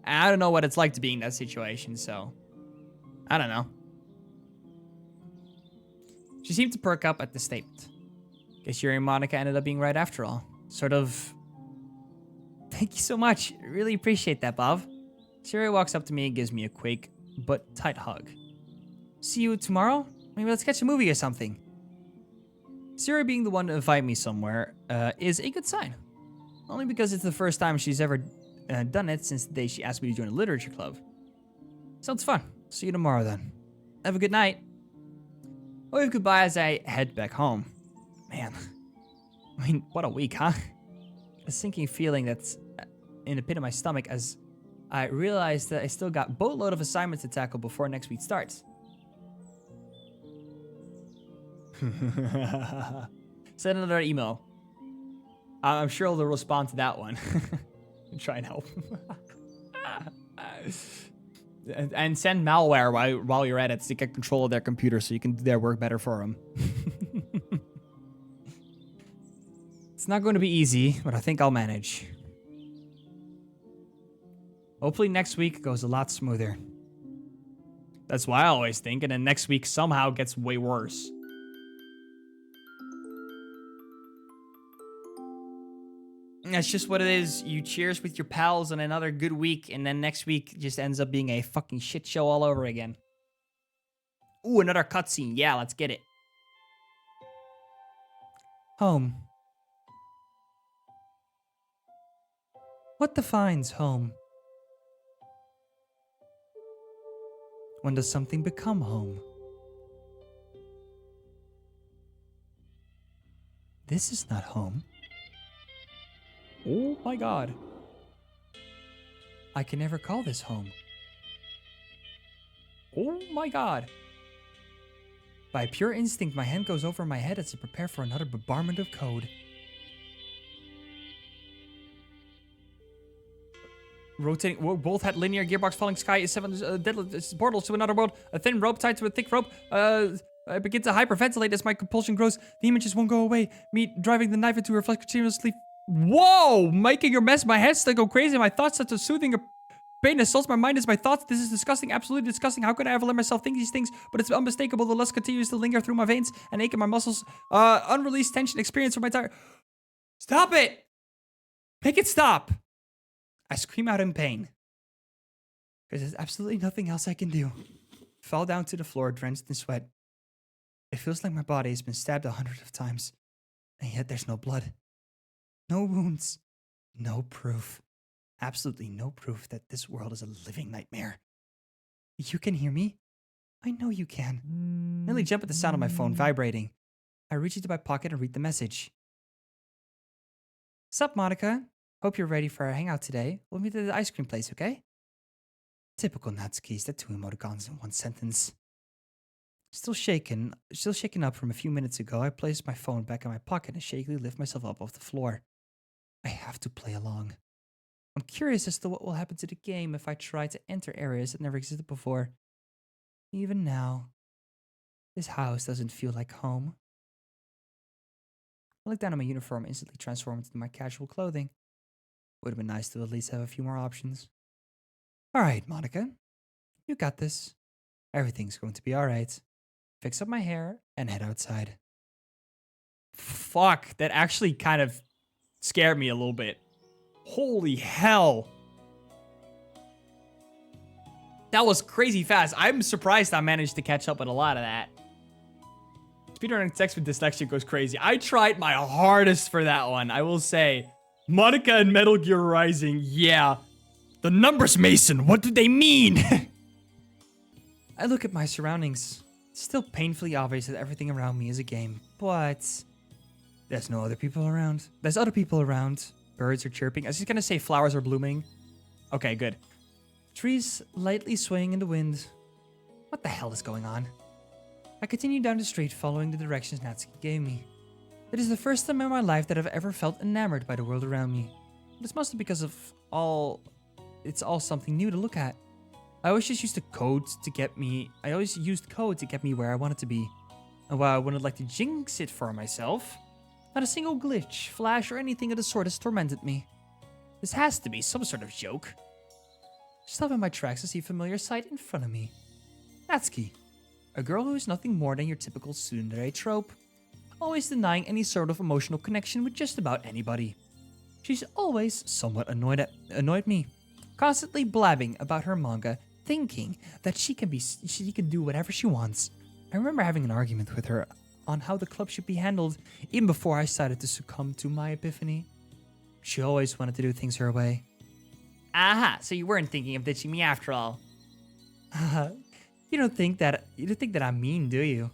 I don't know what it's like to be in that situation, so... I don't know. She seemed to perk up at the statement. Guess Yuri and Monika ended up being right after all. Sort of... Thank you so much. I really appreciate that, Bob. Siri walks up to me and gives me a quick but tight hug. See you tomorrow? Maybe let's catch a movie or something. Siri being the one to invite me somewhere is a good sign. Only because it's the first time she's ever done it since the day she asked me to join a literature club. Sounds fun. See you tomorrow then. Have a good night. I wave goodbye as I head back home. Man, I mean, what a week, huh? A sinking feeling that's in the pit of my stomach as I realize that I still got a boatload of assignments to tackle before next week starts. Send another email. I'm sure they'll respond to that one. And try and help. and send malware while you're at it to get control of their computer so you can do their work better for them. It's not going to be easy, but I think I'll manage. Hopefully next week goes a lot smoother. That's what I always think. And then next week somehow gets way worse. That's just what it is. You cheers with your pals on another good week, and then next week just ends up being a fucking shit show all over again. Ooh, another cutscene. Yeah, let's get it. Home. What defines home? When does something become home? This is not home. Oh my god. I can never call this home. Oh my god. By pure instinct, my hand goes over my head as I prepare for another bombardment of code. Rotating, both had linear gearbox, falling sky, seven portals to another world, a thin rope tied to a thick rope. I begin to hyperventilate as my compulsion grows. The images won't go away. Me driving the knife into her flesh continuously. Whoa! Making a mess. My head still go crazy. My thoughts such a soothing pain assaults my mind as my thoughts. This is disgusting, absolutely disgusting. How could I ever let myself think these things? But it's unmistakable. The lust continues to linger through my veins and ache in my muscles. Unreleased tension experience from my entire... Stop it! Make it stop! I scream out in pain. Because there's absolutely nothing else I can do. Fall down to the floor, drenched in sweat. It feels like my body has been stabbed 100 of times. And yet there's no blood. No wounds. No proof. Absolutely no proof that this world is a living nightmare. You can hear me? I know you can. Nearly jump at the sound of my phone vibrating. I reach into my pocket and read the message. Sup, Monika? Hope you're ready for our hangout today. We'll meet at the ice cream place, okay? Typical Natsuki's, that 2 emoticons in one sentence. Still shaken up from a few minutes ago, I placed my phone back in my pocket and shakily lift myself up off the floor. I have to play along. I'm curious as to what will happen to the game if I try to enter areas that never existed before. Even now, this house doesn't feel like home. I look down at my uniform, instantly transformed into my casual clothing. Would have been nice to at least have a few more options. Alright, Monika. You got this. Everything's going to be alright. Fix up my hair and head outside. Fuck, that actually kind of scared me a little bit. Holy hell. That was crazy fast. I'm surprised I managed to catch up with a lot of that. Speedrunning text with dyslexia goes crazy. I tried my hardest for that one, I will say. Monika and Metal Gear Rising, yeah. The numbers, Mason, what do they mean? I look at my surroundings. It's still painfully obvious that everything around me is a game, but there's no other people around. There's other people around. Birds are chirping. I was just gonna say flowers are blooming. Okay, good. Trees lightly swaying in the wind. What the hell is going on? I continue down the street following the directions Natsuki gave me. It is the first time in my life that I've ever felt enamored by the world around me. This must be because of it's all something new to look at. I always used code to get me where I wanted to be. And while I wouldn't like to jinx it for myself, not a single glitch, flash, or anything of the sort has tormented me. This has to be some sort of joke. Stop in my tracks to see a familiar sight in front of me. Natsuki, a girl who is nothing more than your typical tsundere trope, always denying any sort of emotional connection with just about anybody. She's always somewhat annoyed me, constantly blabbing about her manga, thinking that she can do whatever she wants. I remember having an argument with her on how the club should be handled even before I decided to succumb to my epiphany. She always wanted to do things her way. Aha, so you weren't thinking of ditching me after all. You don't think that I'm mean, do you?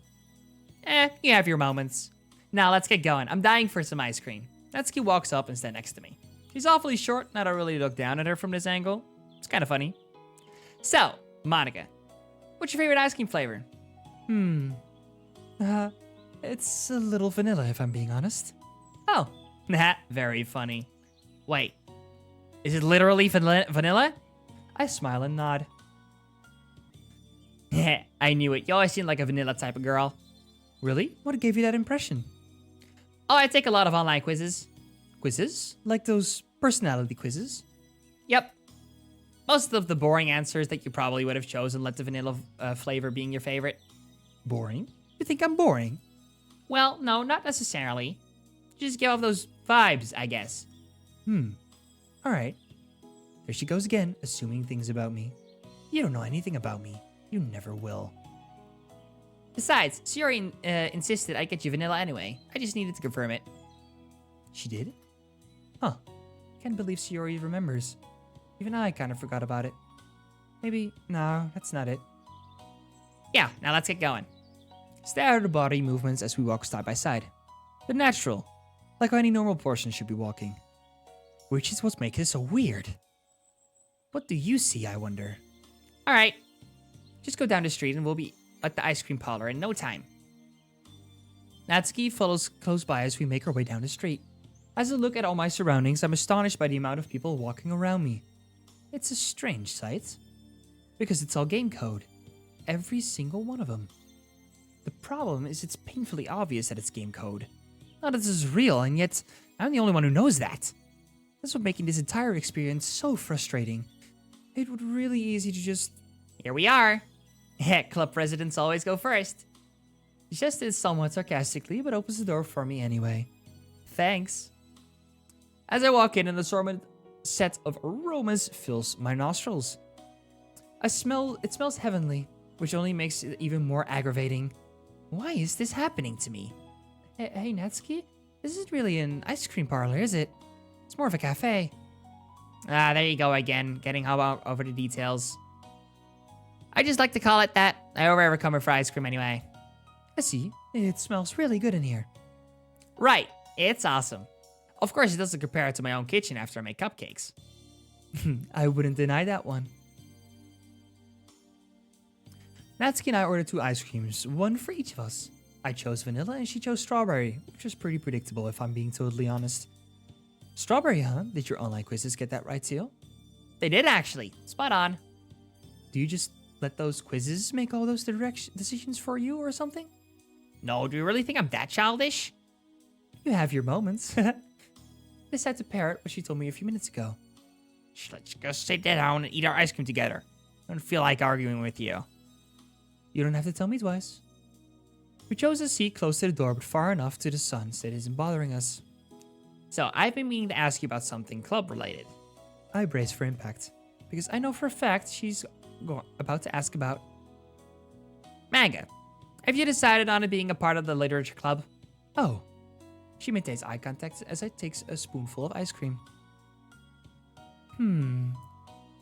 You have your moments. Now let's get going. I'm dying for some ice cream. Natsuki walks up and stands next to me. She's awfully short, and I don't really look down at her from this angle. It's kind of funny. So, Monika, what's your favorite ice cream flavor? It's a little vanilla if I'm being honest. Oh, very funny. Wait, is it literally vanilla? I smile and nod. I knew it. You always seem like a vanilla type of girl. Really? What gave you that impression? Oh, I take a lot of online quizzes. Quizzes? Like those personality quizzes? Yep. Most of the boring answers that you probably would have chosen led to vanilla flavor being your favorite. Boring? You think I'm boring? Well, no, not necessarily. Just give off those vibes, I guess. Alright. There she goes again, assuming things about me. You don't know anything about me. You never will. Besides, Sayori insisted I'd get you vanilla anyway. I just needed to confirm it. She did? Huh. Can't believe Sayori remembers. Even I kind of forgot about it. Maybe, no, that's not it. Yeah, now let's get going. Stare at her body movements as we walk side by side. They're natural, like how any normal person should be walking. Which is what makes it so weird. What do you see, I wonder? Alright, just go down the street and we'll be at the ice cream parlor in no time. Natsuki follows close by as we make our way down the street. As I look at all my surroundings, I'm astonished by the amount of people walking around me. It's a strange sight. Because it's all game code. Every single one of them. The problem is it's painfully obvious that it's game code. None of this is real, and yet I'm the only one who knows that. That's what making this entire experience so frustrating. It would really easy to just... Here we are. Heck, club presidents always go first. She just did somewhat sarcastically, but opens the door for me anyway. Thanks. As I walk in, an assorted set of aromas fills my nostrils. It smells heavenly, which only makes it even more aggravating. Why is this happening to me? Hey Natsuki, this isn't really an ice cream parlor, is it? It's more of a cafe. Ah, there you go again, getting hung over the details. I just like to call it that. I ever come for ice cream anyway. I see. It smells really good in here. Right, it's awesome. Of course, it doesn't compare to my own kitchen after I make cupcakes. I wouldn't deny that one. Natsuki and I ordered 2 ice creams, one for each of us. I chose vanilla and she chose strawberry, which was pretty predictable if I'm being totally honest. Strawberry, huh? Did your online quizzes get that right too? They did actually. Spot on. Do you just let those quizzes make all those decisions for you or something? No, do you really think I'm that childish? You have your moments. Decide to parrot what she told me a few minutes ago. Let's just sit down and eat our ice cream together. I don't feel like arguing with you. You don't have to tell me twice. We chose a seat close to the door but far enough to the sun so it isn't bothering us. So, I've been meaning to ask you about something club related. I brace for impact, because I know for a fact she's about to ask about manga. Have you decided on it being a part of the literature club? Oh. She maintains eye contact as I takes a spoonful of ice cream.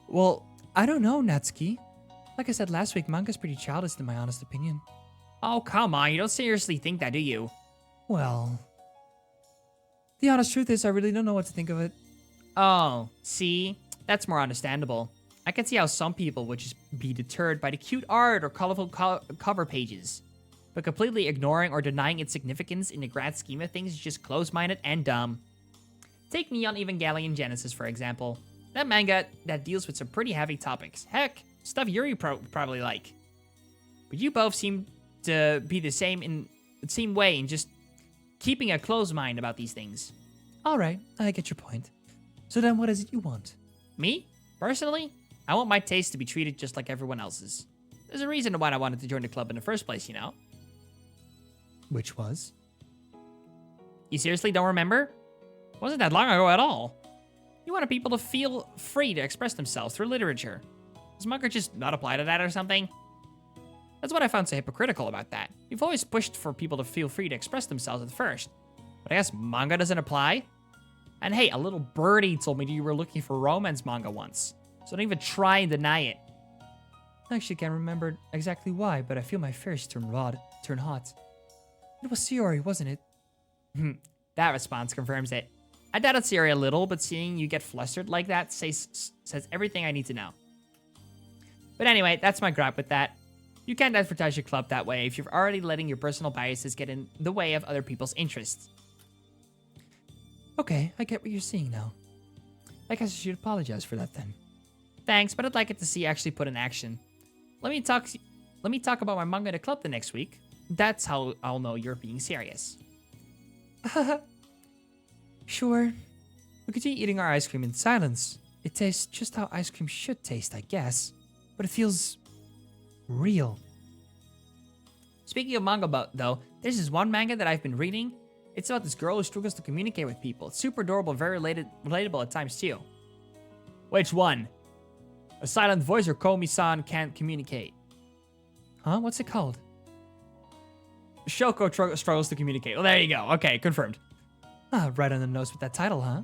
Well, I don't know, Natsuki. Like I said last week, manga's pretty childish in my honest opinion. Oh, come on, you don't seriously think that, do you? Well, the honest truth is I really don't know what to think of it. Oh, see? That's more understandable. I can see how some people would just be deterred by the cute art or colorful cover pages. But completely ignoring or denying its significance in the grand scheme of things is just close-minded and dumb. Take Neon Evangelion Genesis, for example. That manga that deals with some pretty heavy topics. Heck, stuff Yuri probably like. But you both seem to be the same way in just keeping a closed mind about these things. Alright, I get your point. So then what is it you want? Me? Personally? I want my taste to be treated just like everyone else's. There's a reason why I wanted to join the club in the first place, you know? Which was? You seriously don't remember? Wasn't that long ago at all. You wanted people to feel free to express themselves through literature. Does manga just not apply to that or something? That's what I found so hypocritical about that. You've always pushed for people to feel free to express themselves at first. But I guess manga doesn't apply? And hey, a little birdie told me you were looking for romance manga once. So don't even try and deny it. I actually can't remember exactly why, but I feel my fears turn hot. It was Sayori, wasn't it? That response confirms it. I doubted Sayori a little, but seeing you get flustered like that says everything I need to know. But anyway, that's my gripe with that. You can't advertise your club that way if you're already letting your personal biases get in the way of other people's interests. Okay, I get what you're seeing now. I guess I should apologize for that then. Thanks, but I'd like it to see actually put in action. Let me talk about my manga in the club the next week. That's how I'll know you're being serious. Sure. We continue eating our ice cream in silence. It tastes just how ice cream should taste, I guess. But it feels real. Speaking of manga, though, there's this one manga that I've been reading. It's about this girl who struggles to communicate with people. It's super adorable, very relatable at times, too. Which one? A silent voice or Komi-san can't communicate? Huh? What's it called? Shoko struggles to communicate. Well, there you go. Okay, confirmed. Ah, right on the nose with that title, huh?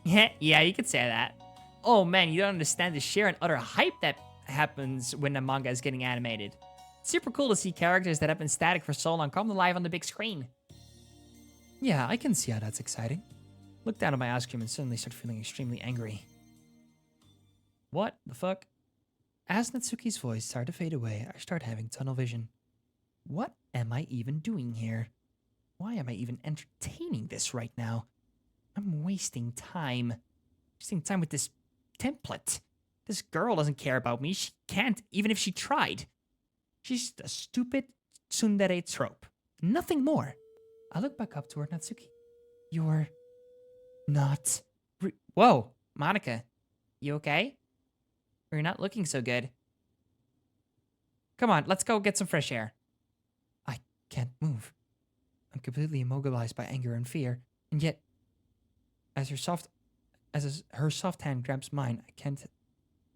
Yeah, you could say that. Oh man, you don't understand the sheer and utter hype that happens when a manga is getting animated. It's super cool to see characters that have been static for so long come to life on the big screen. Yeah, I can see how that's exciting. Look down at my ice cream and suddenly start feeling extremely angry. What the fuck? As Natsuki's voice started to fade away, I start having tunnel vision. What am I even doing here? Why am I even entertaining this right now? I'm wasting time. Wasting time with this template. This girl doesn't care about me. She can't, even if she tried. She's a stupid tsundere trope. Nothing more. I look back up toward Natsuki. You're not... Whoa, Monika. You okay? You're not looking so good. Come on, let's go get some fresh air. I can't move. I'm completely immobilized by anger and fear, and yet, as her soft hand grabs mine,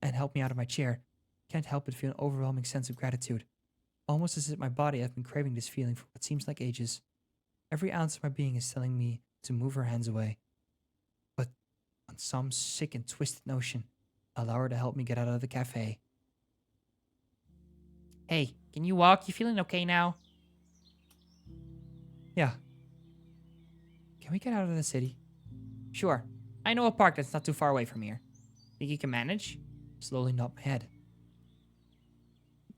and help me out of my chair, I can't help but feel an overwhelming sense of gratitude. Almost as if my body has been craving this feeling for what seems like ages. Every ounce of my being is telling me to move her hands away. But on some sick and twisted notion, I allow her to help me get out of the cafe. Hey, can you walk? You feeling okay now? Yeah. Can we get out of the city? Sure. I know a park that's not too far away from here. Think you can manage? Slowly nod my head.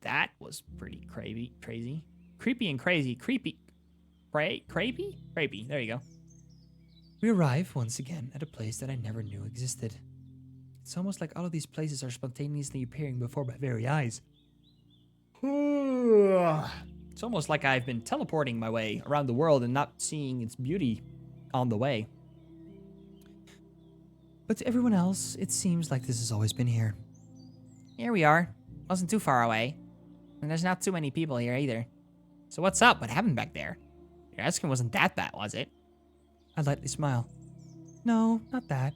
That was pretty crazy. Creepy and crazy. Creepy. Creepy. There you go. We arrive once again at a place that I never knew existed. It's almost like all of these places are spontaneously appearing before my very eyes. It's almost like I've been teleporting my way around the world and not seeing its beauty on the way. But to everyone else, it seems like this has always been here. Here we are. Wasn't too far away. And there's not too many people here either. So what's up? What happened back there? Your ice cream wasn't that bad, was it? I lightly smile. No, not that.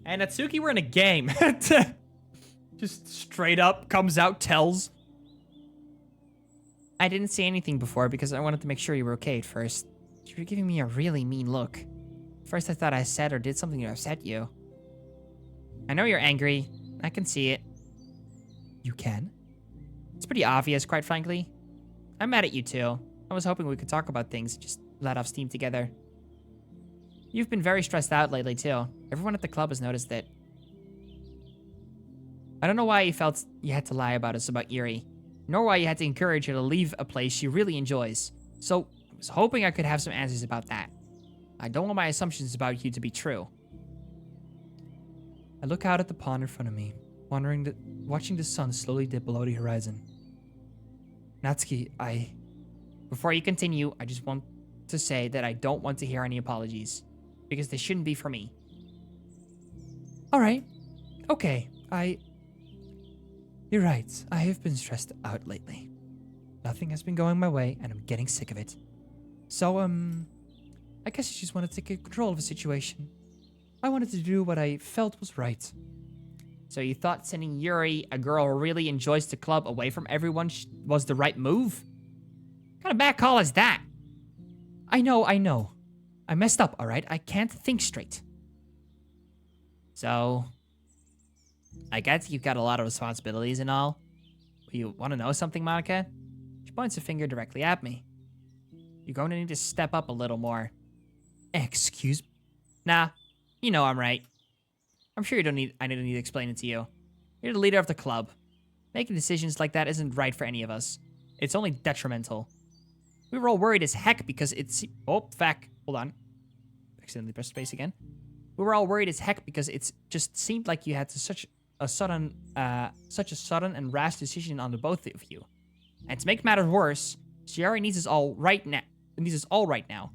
And Natsuki, we're in a game. Just straight up comes out, tells. I didn't say anything before because I wanted to make sure you were okay at first. You were giving me a really mean look. First I thought I said or did something to upset you. I know you're angry. I can see it. You can? It's pretty obvious, quite frankly. I'm mad at you too. I was hoping we could talk about things, just let off steam together. You've been very stressed out lately too. Everyone at the club has noticed it. I don't know why you felt you had to lie about us about Yuri, nor why you had to encourage her to leave a place she really enjoys. So, I was hoping I could have some answers about that. I don't want my assumptions about you to be true. I look out at the pond in front of me, watching the sun slowly dip below the horizon. Natsuki, Before you continue, I just want to say that I don't want to hear any apologies, because they shouldn't be for me. Alright. Okay, You're right, I have been stressed out lately. Nothing has been going my way, and I'm getting sick of it. So, I guess I just wanted to take control of the situation. I wanted to do what I felt was right. So you thought sending Yuri, a girl who really enjoys the club, away from everyone was the right move? What kind of bad call is that? I know. I messed up, alright? I can't think straight. So, I guess you've got a lot of responsibilities and all. But you want to know something, Monika? She points a finger directly at me. You're going to need to step up a little more. Excuse me? Nah, you know I'm right. I'm sure I don't need to explain it to you. You're the leader of the club. Making decisions like that isn't right for any of us. It's only detrimental. We were all worried as heck because it's... Oh, fuck. Hold on. Accidentally pressed space again. We were all worried as heck because it just seemed like you had such a sudden and rash decision on the both of you. And to make matters worse, Shiori needs us all right now.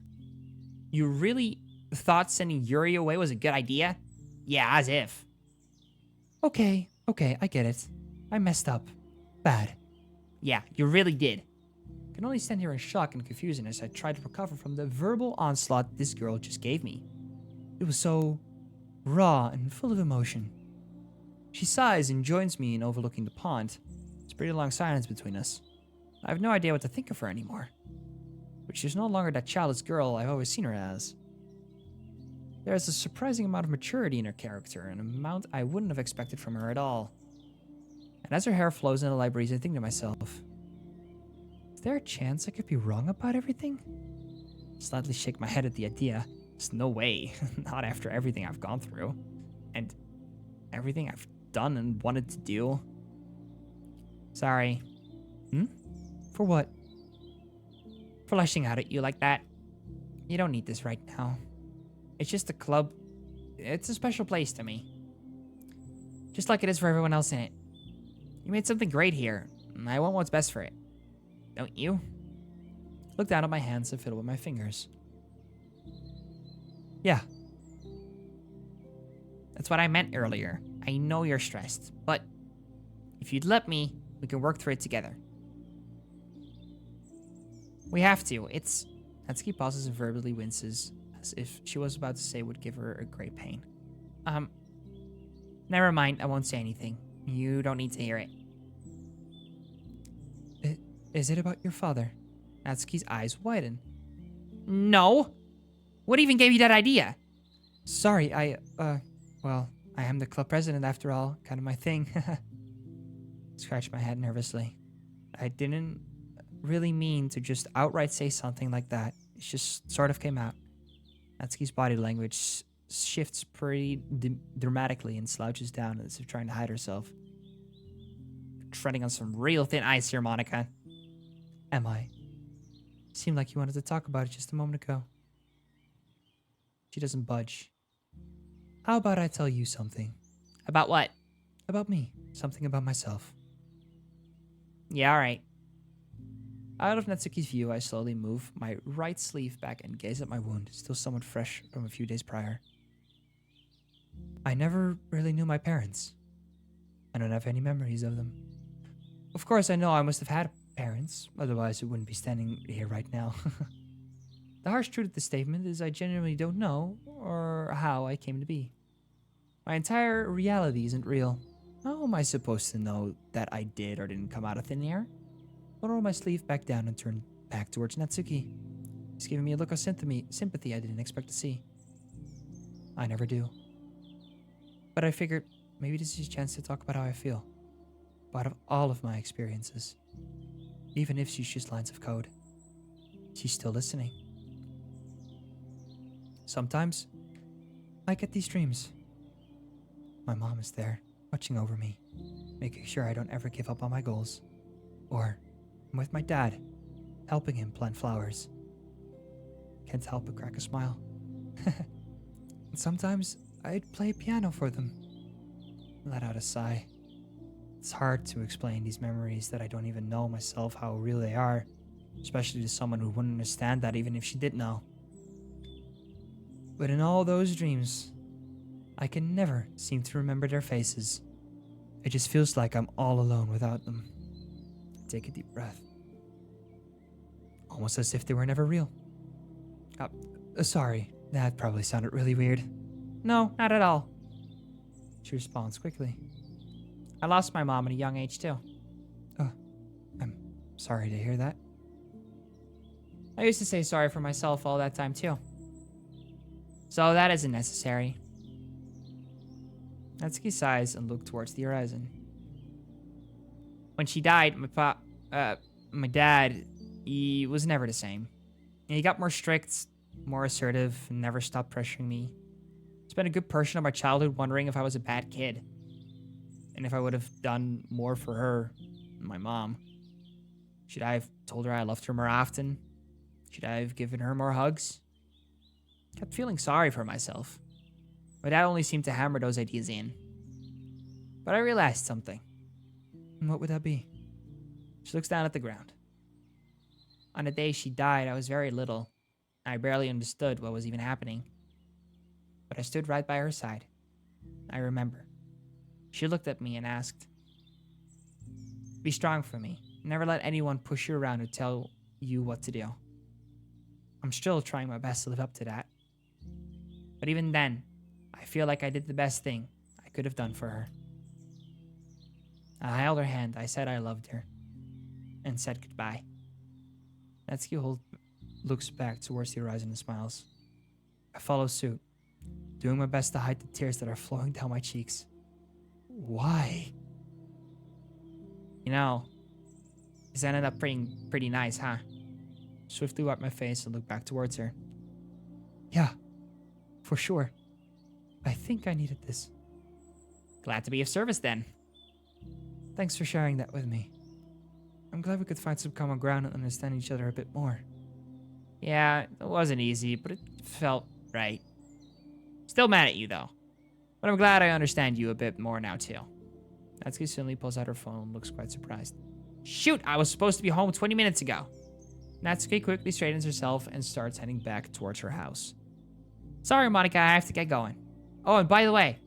You really thought sending Yuri away was a good idea? Yeah, as if. Okay, I get it. I messed up. Bad. Yeah, you really did. I can only stand here in shock and confusion as I try to recover from the verbal onslaught this girl just gave me. It was so raw and full of emotion. She sighs and joins me in overlooking the pond. It's a pretty long silence between us. I have no idea what to think of her anymore. But she's no longer that childless girl I've always seen her as. There is a surprising amount of maturity in her character, an amount I wouldn't have expected from her at all. And as her hair flows into the light breeze, I think to myself, is there a chance I could be wrong about everything? I slightly shake my head at the idea. There's no way. Not after everything I've gone through. And everything I've done and wanted to do. Sorry. For what? For lashing out at you like that. You don't need this right now. It's just a club. It's a special place to me. Just like it is for everyone else in it. You made something great here, and I want what's best for it. Don't you? Look down at my hands and fiddle with my fingers. Yeah. That's what I meant earlier. I know you're stressed, but if you'd let me, we can work through it together. We have to. It's... Natsuki pauses and verbally winces, as if she was about to say would give her a great pain. Never mind. I won't say anything. You don't need to hear it. Is it about your father? Natsuki's eyes widen. No. What even gave you that idea? Sorry, well, I am the club president after all, kind of my thing. Scratch my head nervously. I didn't really mean to just outright say something like that. It just sort of came out. Natsuki's body language shifts pretty dramatically and slouches down as if trying to hide herself. Treading on some real thin ice here, Monika. Am I? Seemed like you wanted to talk about it just a moment ago. She doesn't budge. How about I tell you something? About what? About me. Something about myself. Yeah, alright. Out of Natsuki's view, I slowly move my right sleeve back and gaze at my wound, still somewhat fresh from a few days prior. I never really knew my parents. I don't have any memories of them. Of course, I know I must have had parents, otherwise I wouldn't be standing here right now. The harsh truth of the statement is I genuinely don't know or how I came to be. My entire reality isn't real. How am I supposed to know that I did or didn't come out of thin air? I roll my sleeve back down and turn back towards Natsuki. He's giving me a look of sympathy I didn't expect to see. I never do. But I figured maybe this is a chance to talk about how I feel. Out of all of my experiences. Even if she's just lines of code. She's still listening. Sometimes, I get these dreams. My mom is there, watching over me, making sure I don't ever give up on my goals. Or, I'm with my dad, helping him plant flowers. Can't help but crack a smile. And sometimes, I'd play piano for them. Let out a sigh. It's hard to explain these memories that I don't even know myself how real they are, especially to someone who wouldn't understand that even if she did know. But in all those dreams, I can never seem to remember their faces. It just feels like I'm all alone without them. I take a deep breath. Almost as if they were never real. Sorry, that probably sounded really weird. No, not at all. She responds quickly. I lost my mom at a young age, too. I'm sorry to hear that. I used to say sorry for myself all that time, too. So that isn't necessary. Natsuki sighs and looks towards the horizon. When she died, my dad, he was never the same. He got more strict, more assertive, and never stopped pressuring me. Spent a good portion of my childhood wondering if I was a bad kid. And if I would have done more for her, my mom. Should I have told her I loved her more often? Should I have given her more hugs? Kept feeling sorry for myself. My dad only seemed to hammer those ideas in. But I realized something. And what would that be? She looks down at the ground. On the day she died, I was very little. I barely understood what was even happening. But I stood right by her side. I remember. She looked at me and asked, "Be strong for me. Never let anyone push you around or tell you what to do." I'm still trying my best to live up to that. But even then, I feel like I did the best thing I could have done for her. I held her hand. I said I loved her and said goodbye. Natsuki looks back towards the horizon and smiles. I follow suit, doing my best to hide the tears that are flowing down my cheeks. Why? You know, this ended up pretty nice, huh? Swiftly wiped my face and looked back towards her. Yeah, for sure. I think I needed this. Glad to be of service then. Thanks for sharing that with me. I'm glad we could find some common ground and understand each other a bit more. Yeah, it wasn't easy, but it felt right. Still mad at you though. But I'm glad I understand you a bit more now too. Natsuki suddenly pulls out her phone and looks quite surprised. Shoot, I was supposed to be home 20 minutes ago. Natsuki quickly straightens herself and starts heading back towards her house. Sorry, Monika, I have to get going. Oh, and by the way,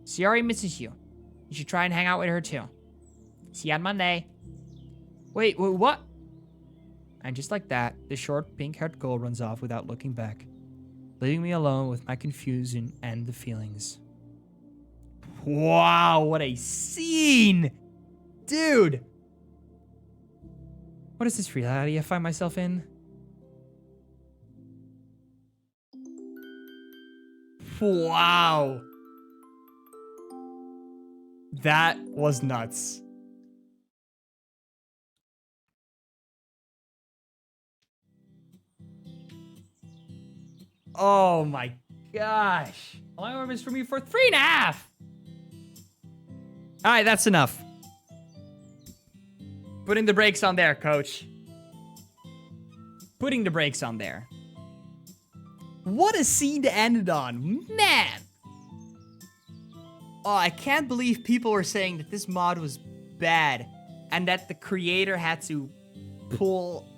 Sayori misses you. You should try and hang out with her too. See you on Monday. Wait, what? And just like that, the short pink-haired girl runs off without looking back, leaving me alone with my confusion and the feelings. Wow, what a scene! Dude! What is this reality I find myself in? Wow. That was nuts. Oh my gosh. Alarm is for me for 3.5. All right, that's enough. Putting the brakes on there, coach. Putting the brakes on there. What a scene to end it on. Man. Oh, I can't believe people were saying that this mod was bad and that the creator had to pull,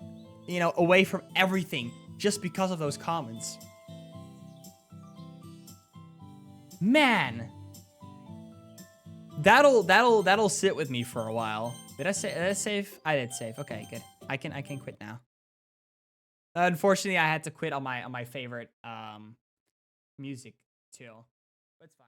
away from everything just because of those comments. Man. That'll sit with me for a while. Did I save? I did save. Okay, good. I can quit now. Unfortunately, I had to quit on my favorite music too. But it's fine.